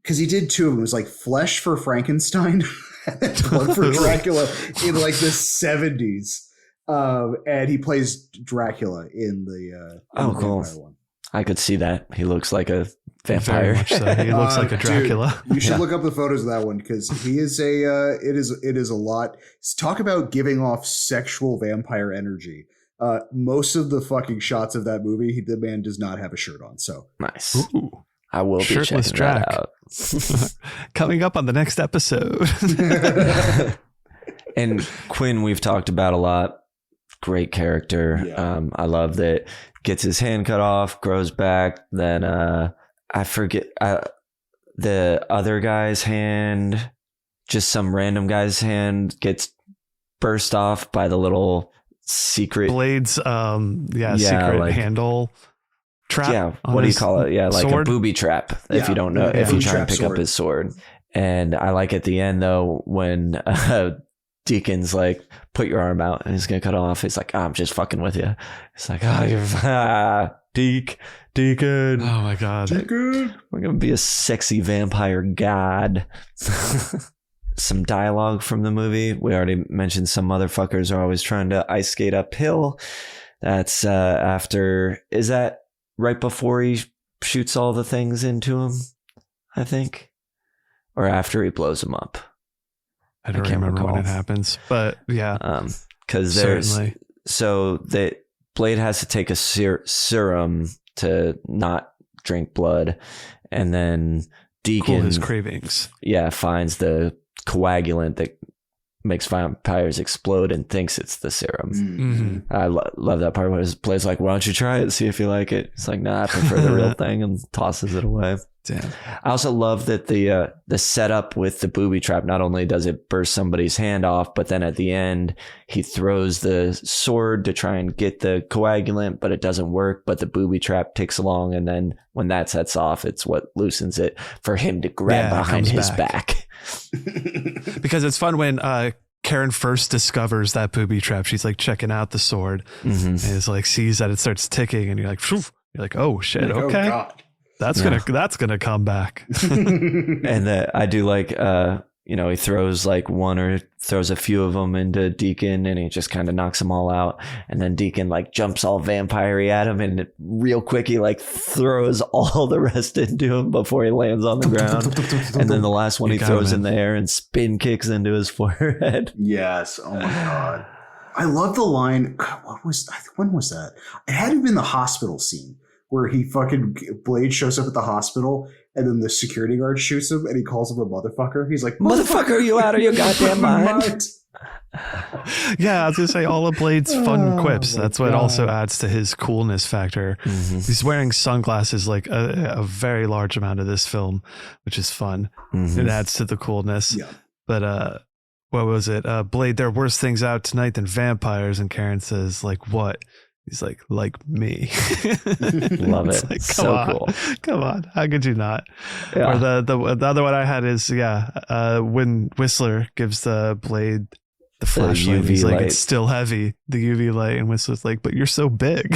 Because he did two of them. It was like Flesh for Frankenstein and Blood for Dracula in like the 70s. And he plays Dracula in the cool one. I could see that. He looks like a vampire. Very much so. He looks like a Dracula. Dude, you should look up the photos of that one because he is it is a lot. Talk about giving off sexual vampire energy. Most of the fucking shots of that movie, the man does not have a shirt on. So nice. Ooh. I will be Shirtless checking that out. Coming up on the next episode. And Quinn, we've talked about a lot. Great character. Yeah. I love that. Gets his hand cut off, grows back. Then I forget the other guy's hand. Just some random guy's hand gets burst off by the little secret Blade's secret like, handle trap. Yeah, what do you call it? Yeah, like sword? A booby trap. If you don't know, if you try and pick up his sword. And I like at the end though when Deacon's like, put your arm out, and he's gonna cut off. He's like, I'm just fucking with you. It's like, Deacon. Oh my god, Deacon. We're gonna be a sexy vampire god. Some dialogue from the movie. We already mentioned some motherfuckers are always trying to ice skate uphill. That's after. Is that right before he shoots all the things into him? I think, or after he blows him up. I can't remember when it happens, but yeah. Because that Blade has to take a serum to not drink blood, and then Deacon cool his cravings. Yeah, finds the coagulant that makes vampires explode and thinks it's the serum. Mm-hmm. I love that part where Blade's like, why don't you try it, see if you like it? It's like, nah, I prefer the real thing, and tosses it away. Damn. I also love that the setup with the booby trap, not only does it burst somebody's hand off, but then at the end he throws the sword to try and get the coagulant, but it doesn't work, but the booby trap ticks along, and then when that sets off, it's what loosens it for him to grab behind his back. Because it's fun when Karen first discovers that booby trap. She's like checking out the sword, and it's like sees that it starts ticking, and you're like, phew. You're like, oh shit, Like, okay. Oh, God. That's gonna come back. And I do like, he throws like one or throws a few of them into Deacon, and he just kind of knocks them all out. And then Deacon like jumps all vampire-y at him, and real quick he like throws all the rest into him before he lands on the ground. And then the last one he throws in the air and spin kicks into his forehead. Yes. Oh my God. I love the line. God, when was that? It had to have been the hospital scene where Blade shows up at the hospital, and then the security guard shoots him, and he calls him a motherfucker. He's like, motherfucker, are you out of your goddamn mind? Yeah, I was gonna say all of Blade's fun quips. That's what also adds to his coolness factor. Mm-hmm. He's wearing sunglasses like a very large amount of this film, which is fun. Mm-hmm. It adds to the coolness. Yeah. But what was it? Blade, there are worse things out tonight than vampires. And Karen says, like what? He's like me. Love it. Like, so cool. Come on. How could you not? Yeah. Or the other one I had is, when Whistler gives the Blade the flashlight, UV he's like, light. it's still heavy, the UV light. And Whistler's like, but you're so big.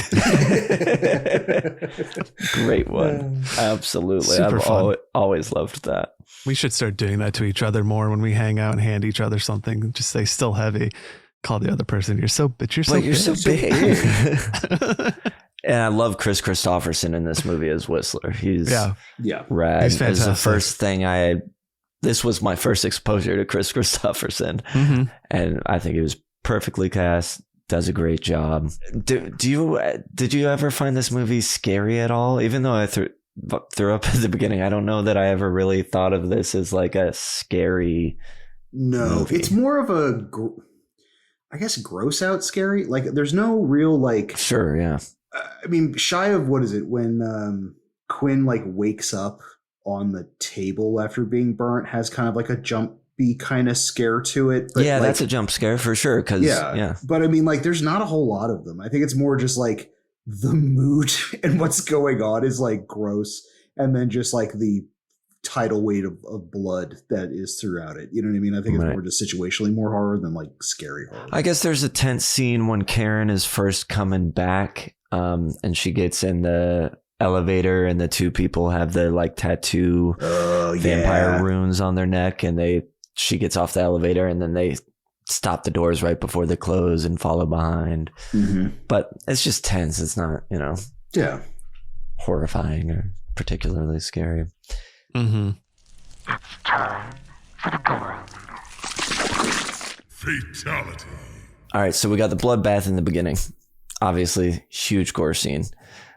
Great one. Absolutely. Super I've fun. always loved that. We should start doing that to each other more when we hang out and hand each other something. Just say still heavy. Call the other person, you're so big. And I love Chris Christopherson in this movie as Whistler. He's rad. He's fantastic. It's the first thing this was my first exposure to Chris Christopherson. Mm-hmm. And I think he was perfectly cast, does a great job. Did you ever find this movie scary at all? Even though I threw up at the beginning, I don't know that I ever really thought of this as like a scary movie. It's more of a gross out scary. Like there's no real like. Sure, yeah. I mean, shy of what is it when Quinn like wakes up on the table after being burnt, has kind of like a jumpy kind of scare to it. But yeah, that's a jump scare for sure. Yeah. But I mean, like, there's not a whole lot of them. I think it's more just like the mood and what's going on is like gross, and then just like the tidal weight of blood that is throughout it. You know what I mean? I think it's more just situationally more horror than like scary horror. I guess there's a tense scene when Karen is first coming back, and she gets in the elevator, and the two people have the like tattoo vampire runes on their neck, and she gets off the elevator, and then they stop the doors right before they close and follow behind. Mm-hmm. But it's just tense. It's not, horrifying or particularly scary. Mm-hmm. It's time for the gore. Fatality. All right, so we got the bloodbath in the beginning. Obviously, huge gore scene.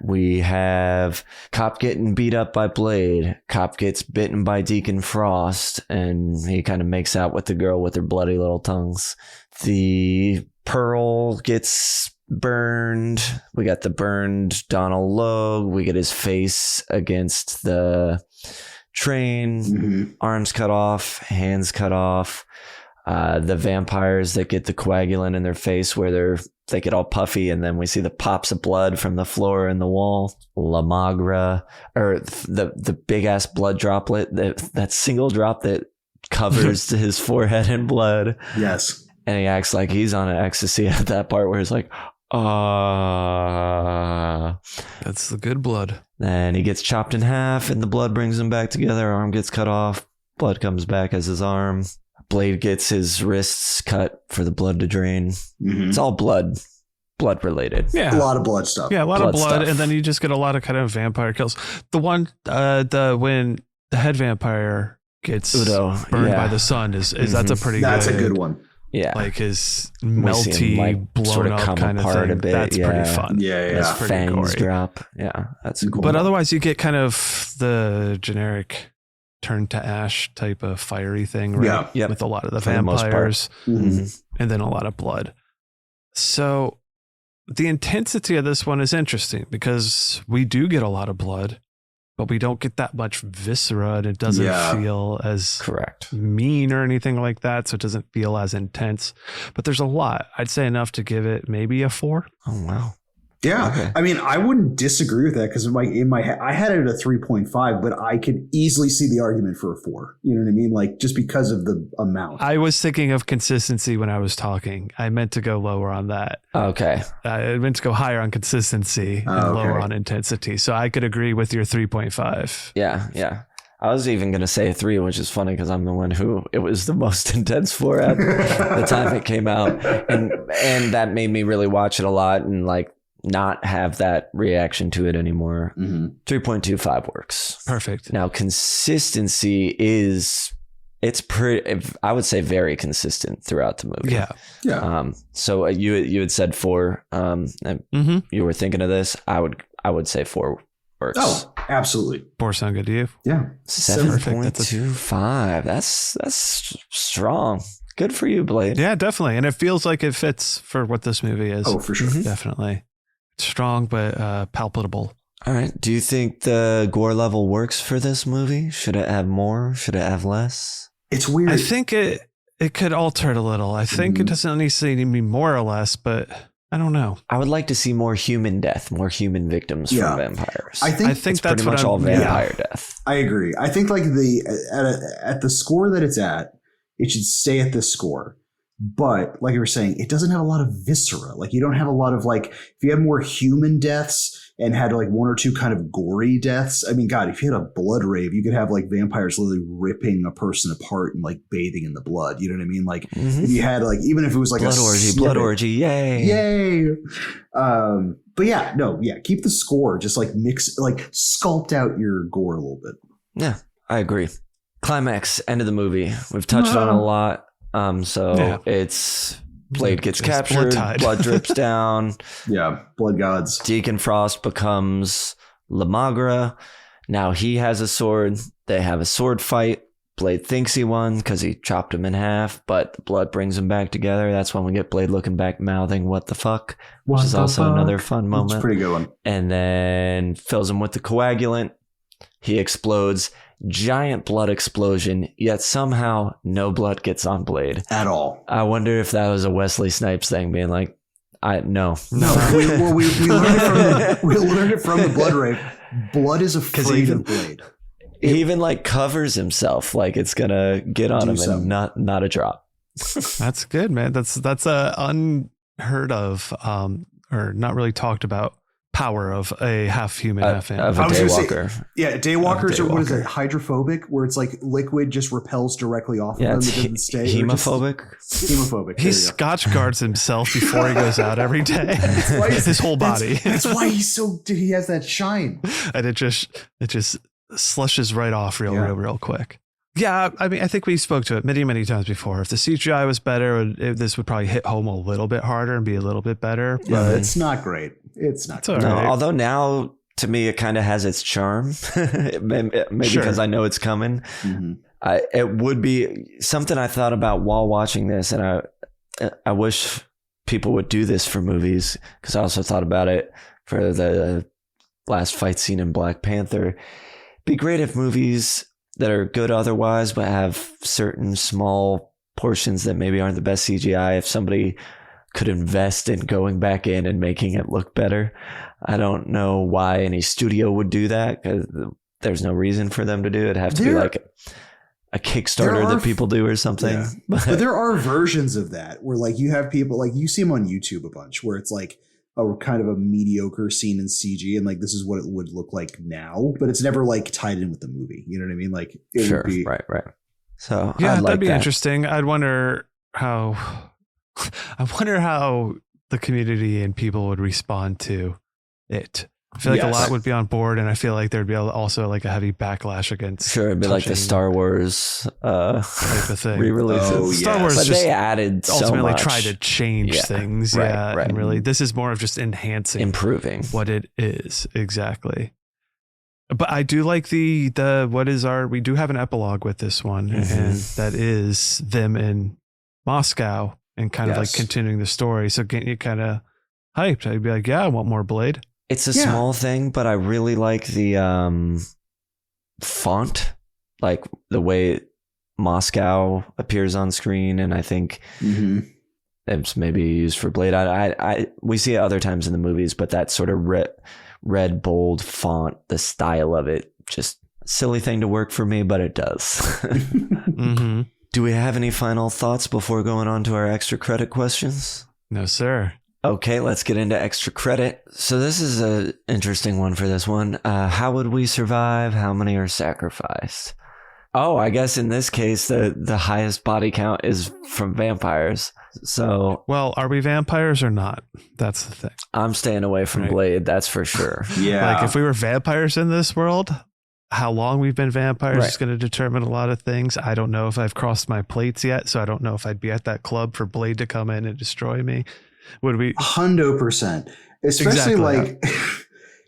We have cop getting beat up by Blade. Cop gets bitten by Deacon Frost, and he kind of makes out with the girl with her bloody little tongues. The Pearl gets burned. We got the burned Donald Logue. We get his face against the train. Arms cut off, hands cut off. The vampires that get the coagulant in their face where they get all puffy, and then we see the pops of blood from the floor and the wall. La Magra, or the big ass blood droplet, that single drop that covers his forehead in blood. Yes. And he acts like he's on an ecstasy at that part where he's like, that's the good blood. Then he gets chopped in half, and the blood brings him back together. Arm gets cut off. Blood comes back as his arm. Blade gets his wrists cut for the blood to drain. Mm-hmm. It's all blood related. Yeah. A lot of blood stuff. Yeah, a lot of blood. Stuff. And then you just get a lot of kind of vampire kills. The one, when the head vampire gets burned by the sun is that's a pretty That's a good one. Yeah. Like his melty, like, blown sort of up come kind of apart thing. a bit. That's pretty fun. Yeah. His pretty fangs gory. drop. Yeah, that's cool. But otherwise you get kind of the generic turn to ash type of fiery thing, right? Yeah. With a lot of the For the most part. vampires Mhm. and then a lot of blood. So the intensity of this one is interesting because we do get a lot of blood, but we don't get that much viscera, and it doesn't Yeah. feel as Correct. mean or anything like that. So it doesn't feel as intense, but there's a lot. I'd say enough to give it maybe a 4. Oh, wow. Yeah. Okay. I mean, I wouldn't disagree with that because in my head, I had it at a 3.5, but I could easily see the argument for a 4. You know what I mean? Like just because of the amount. I was thinking of consistency when I was talking. I meant to go lower on that. Okay. I meant to go higher on consistency and Okay. lower on intensity. So I could agree with your 3.5. Yeah. Yeah. I was even going to say 3, which is funny because I'm the one who it was the most intense for at the time it came out. And that made me really watch it a lot and like not have that reaction to it anymore. 3.25 works. Perfect. Now, consistency it's pretty, I would say very consistent throughout the movie. Yeah. Yeah. So you had said 4. You were thinking of this. I would say 4 works. Oh, absolutely. 4 sound good to you? Yeah. 7.25. That's strong. Good for you, Blade. Yeah, definitely. And it feels like it fits for what this movie is. Oh, for sure. Definitely. It's strong, but palpable. All right. Do you think the gore level works for this movie? Should it have more? Should it have less? It's weird. I think it could alter it a little. I think it doesn't necessarily need to be more or less, but I don't know. I would like to see more human death, more human victims from vampires. I think it's that's pretty what much all I'm- vampire death. I agree. I think like at the score that it's at, it should stay at this score. But like you were saying, it doesn't have a lot of viscera. Like you don't have a lot of like, if you had more human deaths and had like 1 or 2 kind of gory deaths. I mean, God, if you had a blood rave, you could have like vampires literally ripping a person apart and like bathing in the blood. You know what I mean? Like if you had like, even if it was like blood orgy, yay. Yay. But yeah, keep the score. Just like sculpt out your gore a little bit. Yeah, I agree. Climax, end of the movie. We've touched on it a lot. It's Blade gets Just captured, blood-tied. blood drips down. Yeah, blood gods. Deacon Frost becomes Lamagra. Now he has a sword. They have a sword fight. Blade thinks he won because he chopped him in half, but the blood brings him back together. That's when we get Blade looking back, mouthing "What the fuck," which is also another fun moment. It's a pretty good one. And then fills him with the coagulant. He explodes. Giant blood explosion, yet somehow no blood gets on Blade At all. I wonder if that was a Wesley Snipes thing, being like, no. We learned it from the blood rave. Blood is afraid of Blade. He even like covers himself like it's gonna get on him and not a drop. That's good, man. That's a unheard of or not really talked about power of a half human, half of animal. a daywalker. Daywalkers are, what is Daywalker. it, hydrophobic, where it's like liquid just repels directly off Yeah, of it's them. It doesn't stay. hemophobic. Hemophobic. He Scotch guards himself before he goes out every day. His whole body. That's why he has that shine. And it just slushes right off real quick. Yeah, I mean, I think we spoke to it many, many times before. If the CGI was better, this would probably hit home a little bit harder and be a little bit better. Yeah, But it's not great. It's not. all Great. No, right. although now to me it kind of has its charm, maybe because I know it's coming. Mm-hmm. It would be something I thought about while watching this, and I wish people would do this for movies, because I also thought about it for the last fight scene in Black Panther. It'd be great if movies that are good otherwise but have certain small portions that maybe aren't the best CGI, if somebody could invest in going back in and making it look better. I don't know why any studio would do that, because there's no reason for them to do it. It'd have to be like a Kickstarter that people do or something. Yeah. But there are versions of that where like you have people, like you see them on YouTube a bunch, where it's like a kind of a mediocre scene in CG, and like this is what it would look like now, but it's never like tied in with the movie. You know what I mean? Like it Sure, would be, right. So yeah, I'd like that'd be that. interesting. I wonder how the community and people would respond to it. I feel like a lot would be on board, and I feel like there'd be also like a heavy backlash against. Sure, it'd be like the touching Star Wars type of thing. re-releases. Oh, Star yes. Wars But just they added so ultimately much. try to change Yeah, things, right. and really, this is more of just enhancing Improving. what it is exactly. But I do like the we do have an epilogue with this one, and that is them in Moscow and kind of like continuing the story. So getting you kind of hyped. I'd be like, yeah, I want more Blade. It's a small thing, but I really like the font, like the way Moscow appears on screen, and I think it's maybe used for Blade. We see it other times in the movies, but that sort of red bold font, the style of it, just a silly thing to work for me, but it does. Do we have any final thoughts before going on to our extra credit questions? No, sir. Okay, let's get into extra credit. So this is an interesting one for this one. How would we survive? How many are sacrificed? Oh, I guess in this case, the highest body count is from vampires. So, well, are we vampires or not? That's the thing. I'm staying away from Blade, that's for sure. Yeah. Like if we were vampires in this world, how long we've been vampires is going to determine a lot of things. I don't know if I've crossed my plates yet, so I don't know if I'd be at that club for Blade to come in and destroy me. Would we? 100%. Especially like,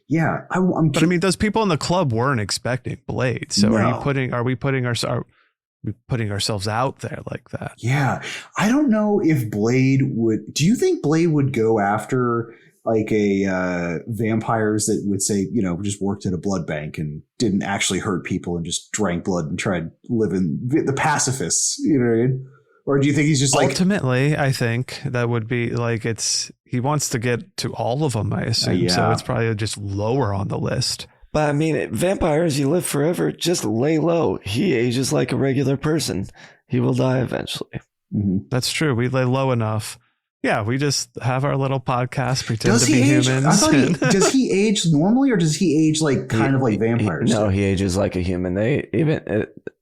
yeah. But I mean, those people in the club weren't expecting Blade. So No. are we putting ourselves out there like that? Yeah. I don't know if Blade would. Do you think Blade would go after like a vampires that would say, just worked at a blood bank and didn't actually hurt people and just drank blood and tried living the pacifists? You know what I mean? Or do you think he's just like... Ultimately, I think that would be like he wants to get to all of them, I assume. So it's probably just lower on the list. But I mean, vampires, you live forever. Just lay low. He ages like a regular person. He will die eventually. That's true. We lay low enough. Yeah, we just have our little podcast, pretend to be age, humans. I thought does he age normally, or does he age like kind of like vampires? No, he ages like a human.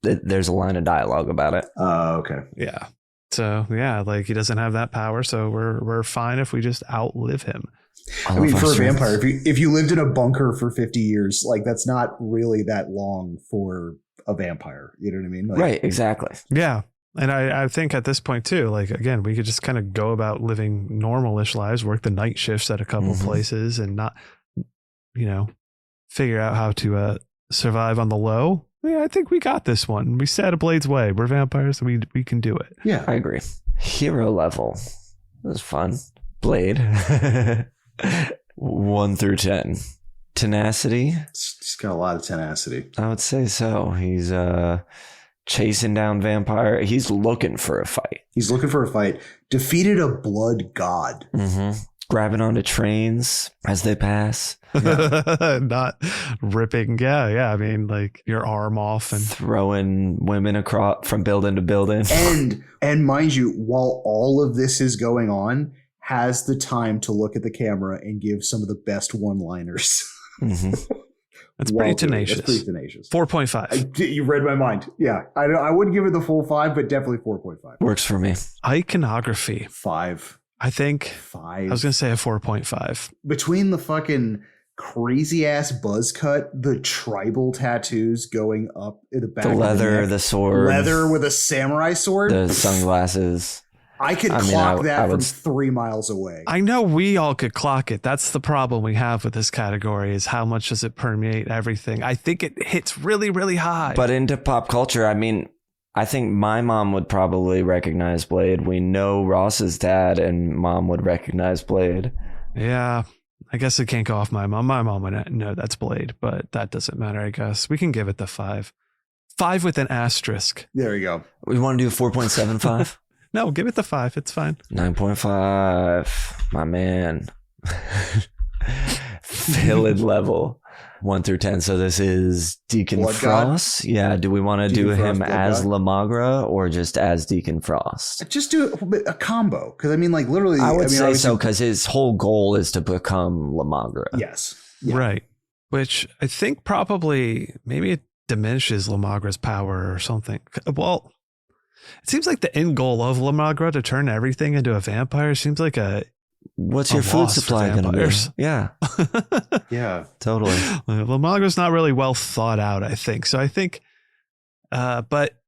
There's a line of dialogue about it. Oh, okay. Yeah. So yeah, like he doesn't have that power, so we're fine if we just outlive him. I mean, for a vampire, if you lived in a bunker for 50 years, like that's not really that long for a vampire. You know what I mean? Like, right. Exactly. Yeah. And I think at this point too, like, again, we could just kind of go about living normal-ish lives, work the night shifts at a couple places and not, figure out how to survive on the low. Yeah, I think we got this one. We set a Blade's way. We're vampires. We can do it. Yeah, I agree. Hero level. That was fun. Blade. 1 through 10. Tenacity. He's got a lot of tenacity. I would say so. He's chasing down vampire. He's looking for a fight. Defeated a blood god. Grabbing onto trains as they pass. Not ripping. Yeah. I mean, like your arm off and throwing women across from building to building. And mind you, while all of this is going on, has the time to look at the camera and give some of the best one-liners. That's pretty tenacious. 4.5. You read my mind. Yeah. I wouldn't give it the full 5, but definitely 4.5. Works for me. Iconography. 5. I think 5. I was going to say a 4.5. Between the fucking crazy ass buzz cut, the tribal tattoos going up in the back, the leather, the sword, leather with a samurai sword, the sunglasses. I could clock that from 3 miles away. I know we all could clock it. That's the problem we have with this category is how much does it permeate everything? I think it hits really, really high. But into pop culture, I mean, I think my mom would probably recognize Blade. We know Ross's dad and mom would recognize Blade. Yeah, I guess it can't go off my mom. My mom would know that's Blade, but that doesn't matter, I guess. We can give it the 5. 5 with an asterisk. There you go. We want to do 4.75? No, give it the 5. It's fine. 9.5. My man. Villain level. 1 through 10. So this is Deacon Blood Frost. God? Yeah. Do we want to do him as Lamagra or just as Deacon Frost? Just do a combo. Because I mean, like literally. I would say so because his whole goal is to become Lamagra. Yes. Yeah. Right. Which I think probably maybe it diminishes Lamagra's power or something. Well, it seems like the end goal of Lamagra to turn everything into a vampire seems like what's your food supply going to be? Yeah. Yeah, totally. Lamagra's not really well thought out, I think. So I think, but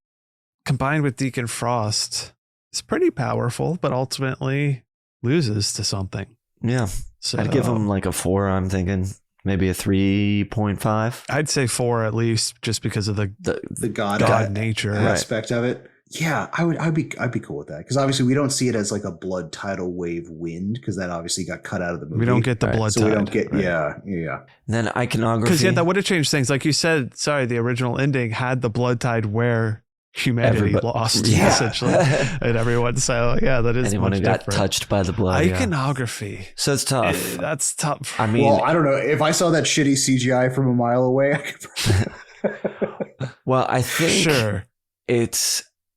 combined with Deacon Frost, it's pretty powerful, but ultimately loses to something. Yeah. So I'd give him like a 4, I'm thinking. Maybe a 3.5. I'd say 4 at least, just because of The God nature aspect of it. Yeah, I'd be cool with that, because obviously we don't see it as like a blood tidal wave wind, because that obviously got cut out of the movie. We don't get the blood so tide. we don't get yeah. Then iconography. Because that would have changed things. Like you said, sorry, the original ending had the blood tide where humanity lost essentially, and everyone. So yeah, that is anyone much who got different. touched by the blood. Iconography. So it's tough. That's tough. I mean, Well, I don't know. If I saw that shitty CGI from a mile away, I could well, I think sure.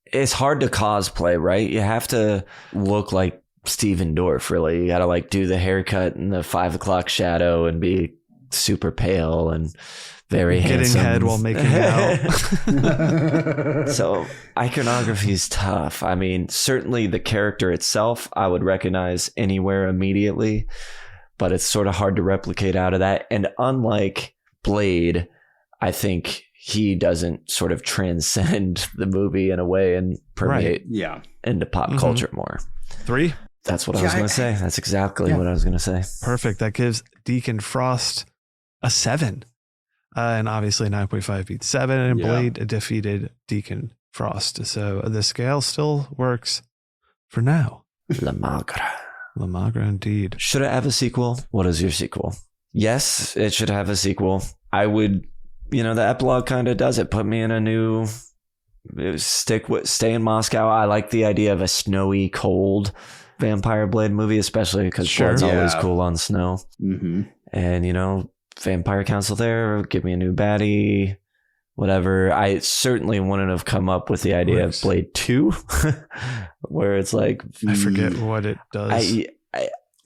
It's hard to cosplay, right? You have to look like Steven Dorff, really. You got to like do the haircut and the 5 o'clock shadow and be super pale and very handsome. Getting head while making out. So iconography is tough. I mean, certainly the character itself, I would recognize anywhere immediately, but it's sort of hard to replicate out of that. And unlike Blade, I think he doesn't sort of transcend the movie in a way and permeate into pop culture more. 3? That's what I was going to say. That's exactly what I was going to say. Perfect. That gives Deacon Frost a 7. And obviously 9.5 beats 7, and Blade defeated Deacon Frost. So the scale still works for now. La Magra. La Magra indeed. Should it have a sequel? What is your sequel? Yes, it should have a sequel. I would... the epilogue kind of does it. Put me in a new stay in Moscow. I like the idea of a snowy, cold Vampire Blade movie, especially because blood's always cool on snow. Mm-hmm. And, Vampire Council there, give me a new baddie, whatever. I certainly wouldn't have come up with the idea of Blade 2, where it's like... I forget what it does.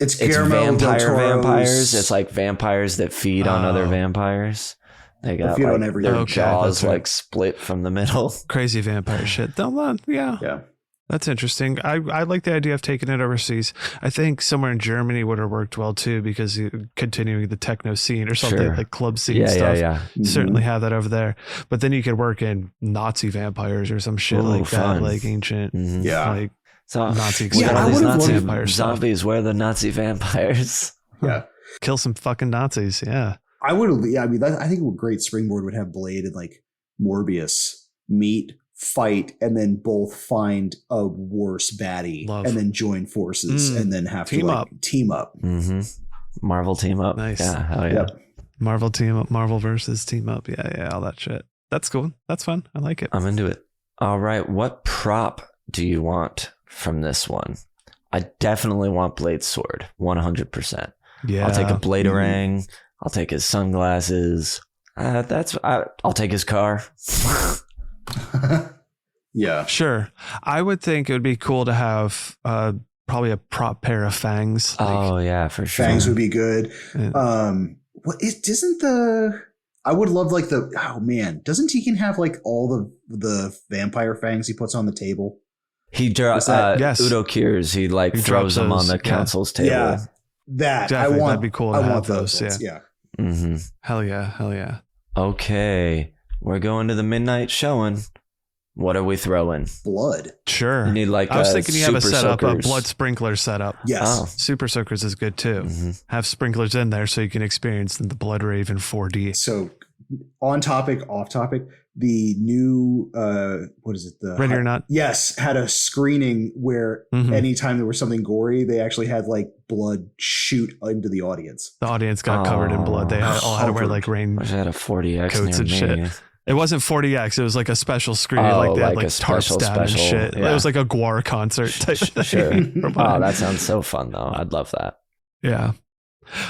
It's vampires. It's like vampires that feed on other vampires. They got their jaws like split from the middle. Crazy vampire shit. Yeah. That's interesting. I like the idea of taking it overseas. I think somewhere in Germany would have worked well too, because continuing the techno scene or something like club scene stuff. Yeah. Certainly have that over there. But then you could work in Nazi vampires or some shit like fun. that, like ancient. Mm-hmm. Like so Nazi Nazi vampire zombies. stuff. Where are the Nazi vampires? Yeah. Kill some fucking Nazis. Yeah. I would. Yeah. I mean, I think a great springboard would have Blade and like Morbius meet, fight, and then both find a worse baddie and then join forces and then have team up. Mm-hmm. Marvel team up. Nice. Yeah, hell yeah. Yep. Marvel team up. Marvel versus team up. Yeah, all that shit. That's cool. That's fun. I like it. I'm into it. All right. What prop do you want from this one? I definitely want Blade's sword. 100%. Yeah. I'll take a Bladerang. I'll take his sunglasses. I'll take his car. Yeah, sure. I would think it would be cool to have probably a prop pair of fangs. For sure. Fangs would be good. I would love like doesn't Tegan have like all the vampire fangs he puts on the table? He drops Udo Kiers. He throws them on the council's table. Yeah, that'd be cool. I want those. Yeah. Mm-hmm. Hell yeah. Okay, we're going to the midnight showing. What are we throwing? Blood. Sure. You need I was thinking you have a setup, soakers. a blood sprinkler setup. Yes. Super soakers is good too. Mm-hmm. Have sprinklers in there so you can experience the blood rave in 4D. So on topic, off topic, the new what is it? The Ready or Not? Yes, had a screening where anytime there was something gory, they actually had like blood shoot into the audience. The audience got covered in blood. They all had to wear like rain I had a 40X coats and near me. shit. It wasn't 40X. It was like a special screen. Like they had like tarp stab and shit. Yeah. It was like a Gwar concert type thing. Sure. That sounds so fun though. I'd love that. Yeah.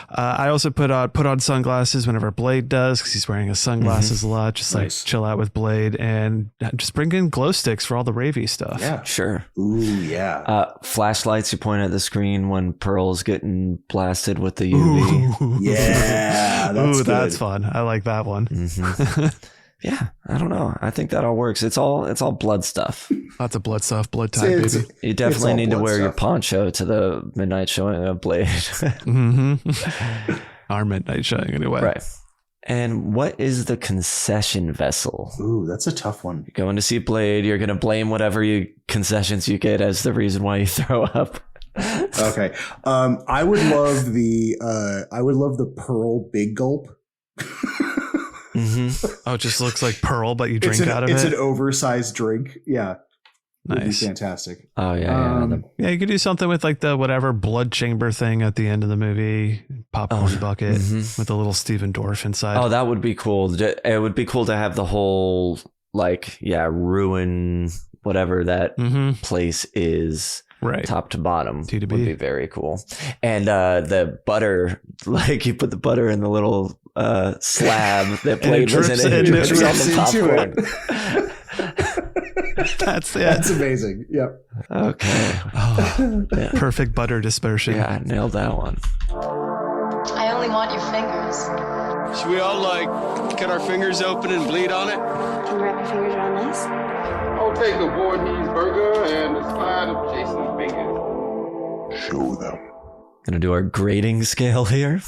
I also put on sunglasses whenever Blade does, because he's wearing his sunglasses a lot. Just like chill out with Blade, and just bring in glow sticks for all the ravey stuff. Yeah, sure. Ooh, yeah. Flashlights you point at the screen when Pearl's getting blasted with the UV. Ooh. Yeah, that's fun. I like that one. Mm-hmm. Yeah, I don't know. I think that all works. It's all blood stuff. Lots of blood stuff, blood time, baby. You definitely need to wear your poncho to the midnight showing of Blade. Our midnight showing, anyway. Right. And what is the concession vessel? Ooh, that's a tough one. You're going to see Blade. You're going to blame whatever concessions you get as the reason why you throw up. Okay. I would love the Pearl Big Gulp. Oh, it just looks like Pearl, but you drink out of it's it. It's an oversized drink. Yeah. Nice. Fantastic. Oh yeah. Yeah, you could do something with like the whatever blood chamber thing at the end of the movie, popcorn bucket with a little Steven Dorff inside. Oh, that would be cool. It would be cool to have the whole ruin whatever that place is, right, top to bottom. T to B. Would be very cool. And the butter, like you put the butter in the little slab that Blade was in it. It drips on the popcorn. That's amazing. Yep. Okay. Oh, yeah. Perfect butter dispersion. Yeah, I nailed that one. I only want your fingers. Should we all cut our fingers open and bleed on it? Can you wrap your fingers around this? I'll take a Voorhees burger and a side of Jason's bacon. Show them. Gonna do our grading scale here.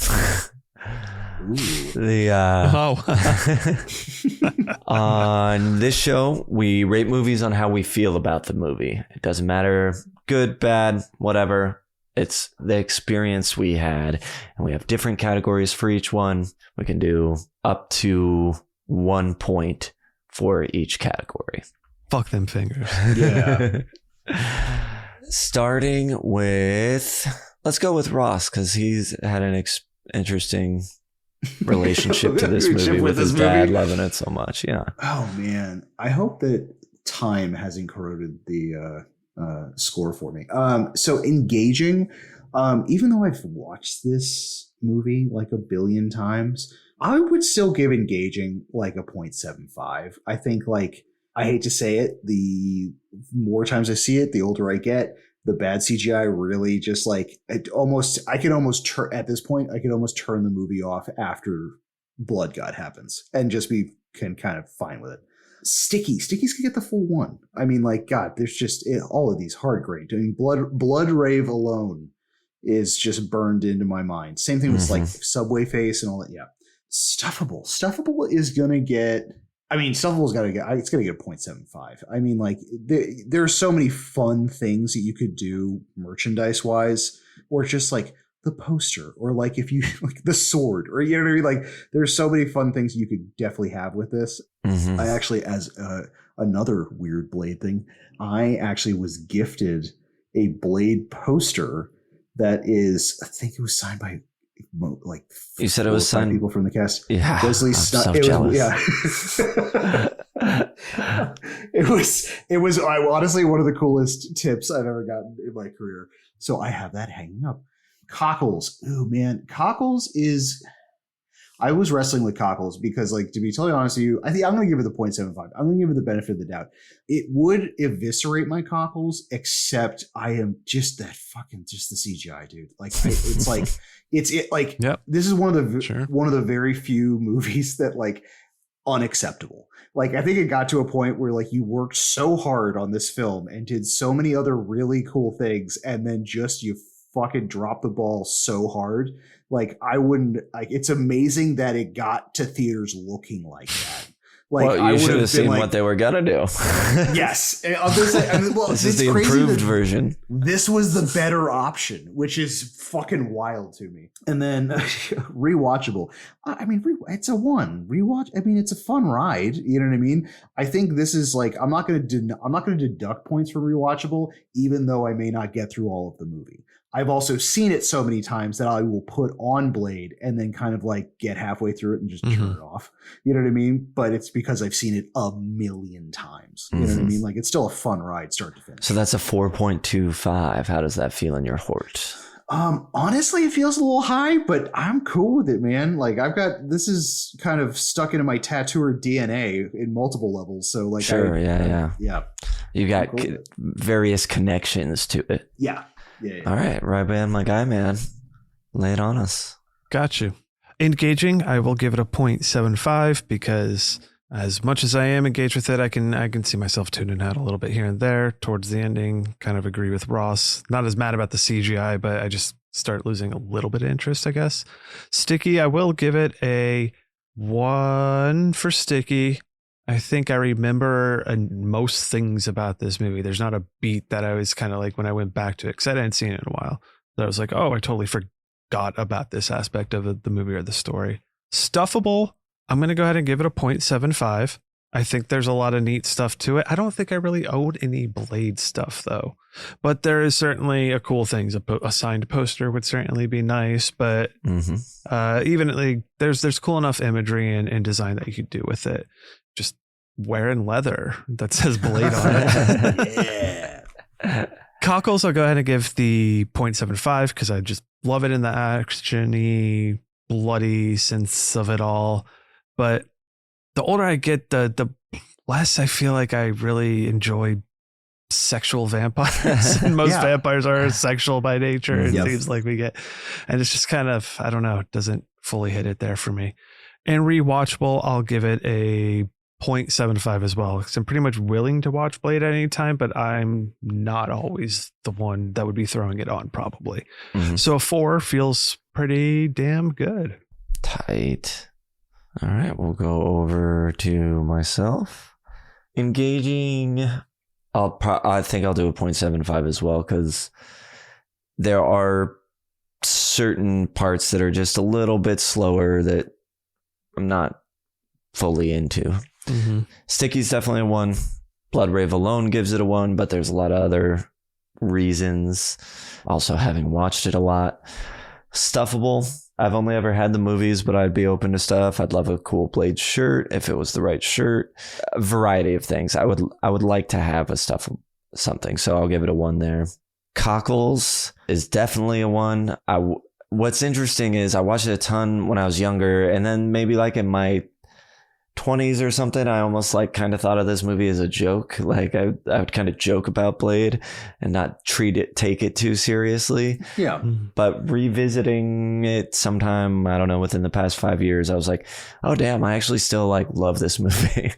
On this show, we rate movies on how we feel about the movie. It doesn't matter, good, bad, whatever. It's the experience we had, and we have different categories for each one. We can do up to 1 point for each category. Fuck them fingers. Yeah. Starting with, let's go with Ross, because he's had an interesting relationship to this movie with his dad loving it so much. Yeah. Oh man, I hope that time hasn't corroded the score for me. So engaging, even though I've watched this movie like a billion times, I would still give engaging like a 0.75. I think, like, I hate to say it, the more times I see it, the older I get. The bad CGI really just I could almost turn at this point. I could almost turn the movie off after Blood God happens and just can kind of fine with it. Stickies could get the full 1. I mean, like, God, there's just all of these hard grained. I mean, Blood Rave alone is just burned into my mind. Same thing with like Subway Face and all that. Yeah, Stuffable is gonna get. I mean, Stuffable's got to get. It's gonna get a 0.75. I mean, like, there are so many fun things that you could do merchandise wise, or just like the poster, or like if you like the sword, or you know what I mean. Like, there's so many fun things you could definitely have with this. I actually, as another weird Blade thing, I actually was gifted a Blade poster that is, I think it was signed by. Like, you said it was signed people from the cast. Yeah, Wesley I'm so jealous. It was honestly one of the coolest tips I've ever gotten in my career. So I have that hanging up. Cockles. Oh man, Cockles is. I was wrestling with Cockles because, like, to be totally honest with you, I think I'm going to give it the 0.75. I'm going to give it the benefit of the doubt. It would eviscerate my Cockles, except I am just the CGI, dude. Like, it's like yep. This is one of the very few movies that, like, unacceptable. Like, I think it got to a point where, like, you worked so hard on this film and did so many other really cool things, and then just you fucking drop the ball so hard. Like, I wouldn't, like, it's amazing that it got to theaters looking like that. Like, well, you should have seen what they were gonna do. Yes. This is the improved version. This was the better option, which is fucking wild to me. And then rewatchable. I mean, it's a 1 rewatch. I mean, it's a fun ride. You know what I mean? I think this is like, I'm not going to deduct points for rewatchable, even though I may not get through all of the movie. I've also seen it so many times that I will put on Blade and then kind of like get halfway through it and just turn it off. You know what I mean? But it's because I've seen it a million times. You know what I mean? Like, it's still a fun ride start to finish. So that's a 4.25. How does that feel in your heart? Honestly, it feels a little high, but I'm cool with it, man. Like, this is kind of stuck into my tattooer DNA in multiple levels. So, like, sure. Yeah. You got cool various connections to it. Yeah. All right, Ryban, my guy, man. Lay it on us. Got you. Engaging, I will give it a 0.75 because as much as I am engaged with it, I can see myself tuning out a little bit here and there towards the ending. Kind of agree with Ross. Not as mad about the CGI, but I just start losing a little bit of interest, I guess. Sticky, I will give it a 1 for Sticky. I think I remember most things about this movie. There's not a beat that I was kind of like when I went back to it, because I hadn't seen it in a while. So I was like, oh, I totally forgot about this aspect of the movie or the story. Stuffable, I'm going to go ahead and give it a 0.75. I think there's a lot of neat stuff to it. I don't think I really owed any Blade stuff, though. But there is certainly a cool things. A signed poster would certainly be nice. But even like, there's cool enough imagery and design that you could do with it. Just wearing leather that says Blade on it. Yeah. Cockles, I'll go ahead and give the 0.75 because I just love it in the action-y, bloody sense of it all. But the older I get, the less I feel like I really enjoy sexual vampires. And most vampires are sexual by nature. It seems like we get, and it's just kind of, I don't know, it doesn't fully hit it there for me. And rewatchable, I'll give it a 0.75 as well, because I'm pretty much willing to watch Blade at any time, but I'm not always the one that would be throwing it on probably. So a 4 feels pretty damn good. Tight. All right, we'll go over to myself. Engaging, I think I'll do a 0.75 as well, because there are certain parts that are just a little bit slower that I'm not fully into. Sticky's definitely a 1. Bloodrave alone gives it a 1, but there's a lot of other reasons. Also, having watched it a lot. Stuffable, I've only ever had the movies, but I'd be open to stuff. I'd love a cool Blade shirt if it was the right shirt. A variety of things. I would like to have a something, so I'll give it a 1 there. Cockles is definitely a 1. What's interesting is I watched it a ton when I was younger, and then maybe like in my 20s or something, I almost like kind of thought of this movie as a joke. Like I would kind of joke about Blade and not take it too seriously. Yeah. But revisiting it sometime, I don't know, within the past 5 years, I was like, oh damn, I actually still like love this movie.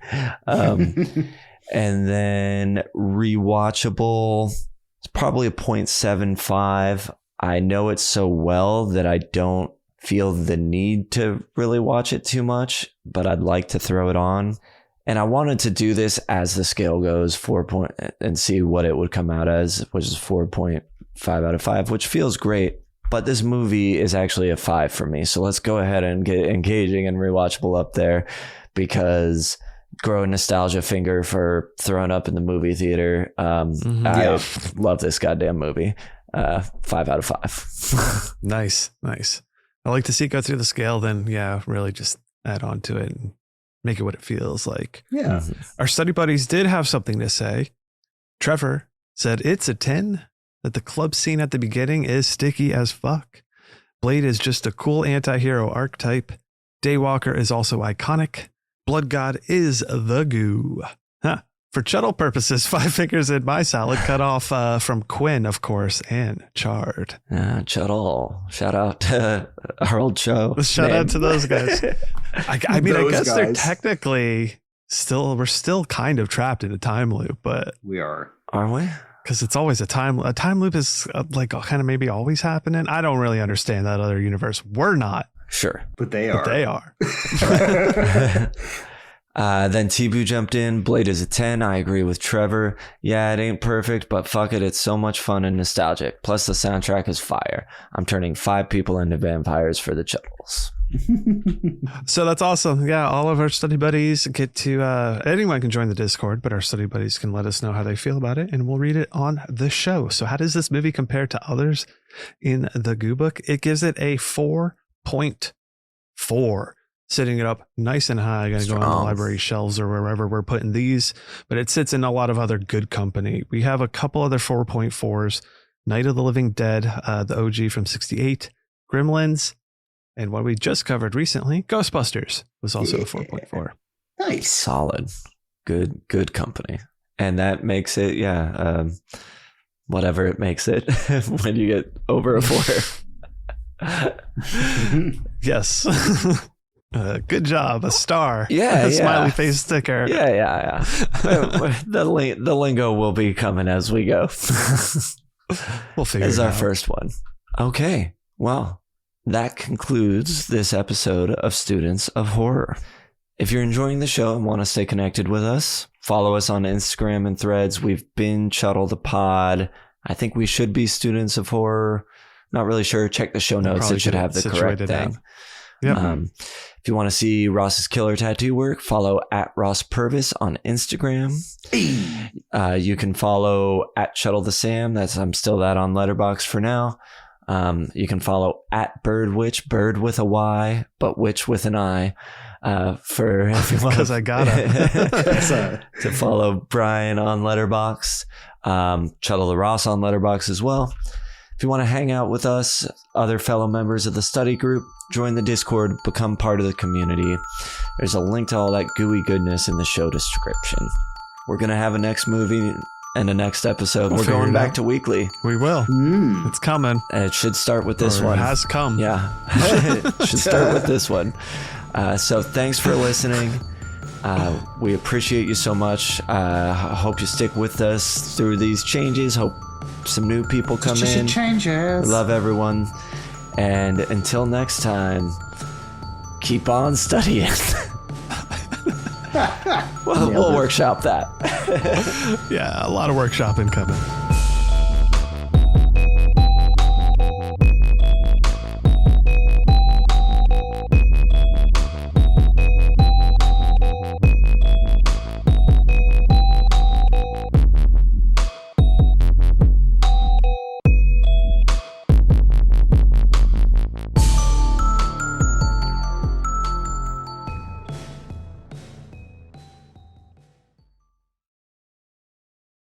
And then rewatchable, it's probably a 0.75. I know it so well that I don't feel the need to really watch it too much, but I'd like to throw it on. And I wanted to do this as the scale goes, and see what it would come out as, which is 4.5 out of 5, which feels great. But this movie is actually a 5 for me. So let's go ahead and get engaging and rewatchable up there, because grow a nostalgia finger for throwing up in the movie theater. I love this goddamn movie. 5 out of 5. Nice. I like to see it go through the scale, then really just add on to it and make it what it feels like. Yeah. Our study buddies did have something to say. Trevor said it's a 10, that the club scene at the beginning is sticky as fuck. Blade is just a cool anti-hero archetype. Daywalker is also iconic. Blood God is the goo. For Chuddle purposes, 5 fingers in my salad, cut off from Quinn, of course, and Chard. Chuddle. Shout out to our old show. Shout out to those guys. I mean, I guess they're guys. technically we're still kind of trapped in a time loop, but We are. Are we? because it's always a time loop is like kind of maybe always happening. I don't really understand that other universe. We're not. Sure. But they are. But they are. Then T-Boo jumped in. Blade is a 10. I agree with Trevor. Yeah, it ain't perfect, but fuck it. It's so much fun and nostalgic. Plus the soundtrack is fire. I'm turning 5 people into vampires for the Chuddles. So that's awesome. Yeah, all of our study buddies get to anyone can join the Discord, but our study buddies can let us know how they feel about it, and we'll read it on the show. So how does this movie compare to others in the Goo Book? It gives it a 4.4, sitting it up nice and high. Gonna go on the library shelves or wherever we're putting these, but it sits in a lot of other good company. We have a couple other 4.4s: Night of the Living Dead, the OG from '68, Gremlins, and what we just covered recently, Ghostbusters, was also a 4.4. Nice. Solid. Good company. And that makes it, whatever it makes it when you get over a 4. Yes. Good job. A star. Yeah. A smiley face sticker. Yeah. The lingo will be coming as we go. We'll figure as it our out. first one. Okay. Well, that concludes this episode of Students of Horror. If you're enjoying the show and want to stay connected with us, follow us on Instagram and Threads. We've been Chuddle the Pod. I think we should be Students of Horror. Not really sure. Check the show notes. It should have the correct thing. Yep. If you want to see Ross's killer tattoo work, follow at Ross Purvis on Instagram. You can follow at Chuddle the Sam. I'm still that on Letterboxd for now. You can follow at Birdwitch, bird with a Y, but witch with an I. For because I gotta to follow Brian on Letterboxd, Chuddle the Ross on Letterboxd as well. If you want to hang out with us, other fellow members of the study group, join the Discord, become part of the community. There's a link to all that gooey goodness in the show description. We're going to have a next movie and a next episode. We're going back to weekly. We will. It's coming. And it should start with this Or one. It has come. Yeah. It should start with this one. So thanks for listening. We appreciate you so much. Hope you stick with us through these changes. Hope some new people come in. Changes. We love everyone. And until next time, keep on studying. We'll workshop that. Yeah, a lot of workshopping coming.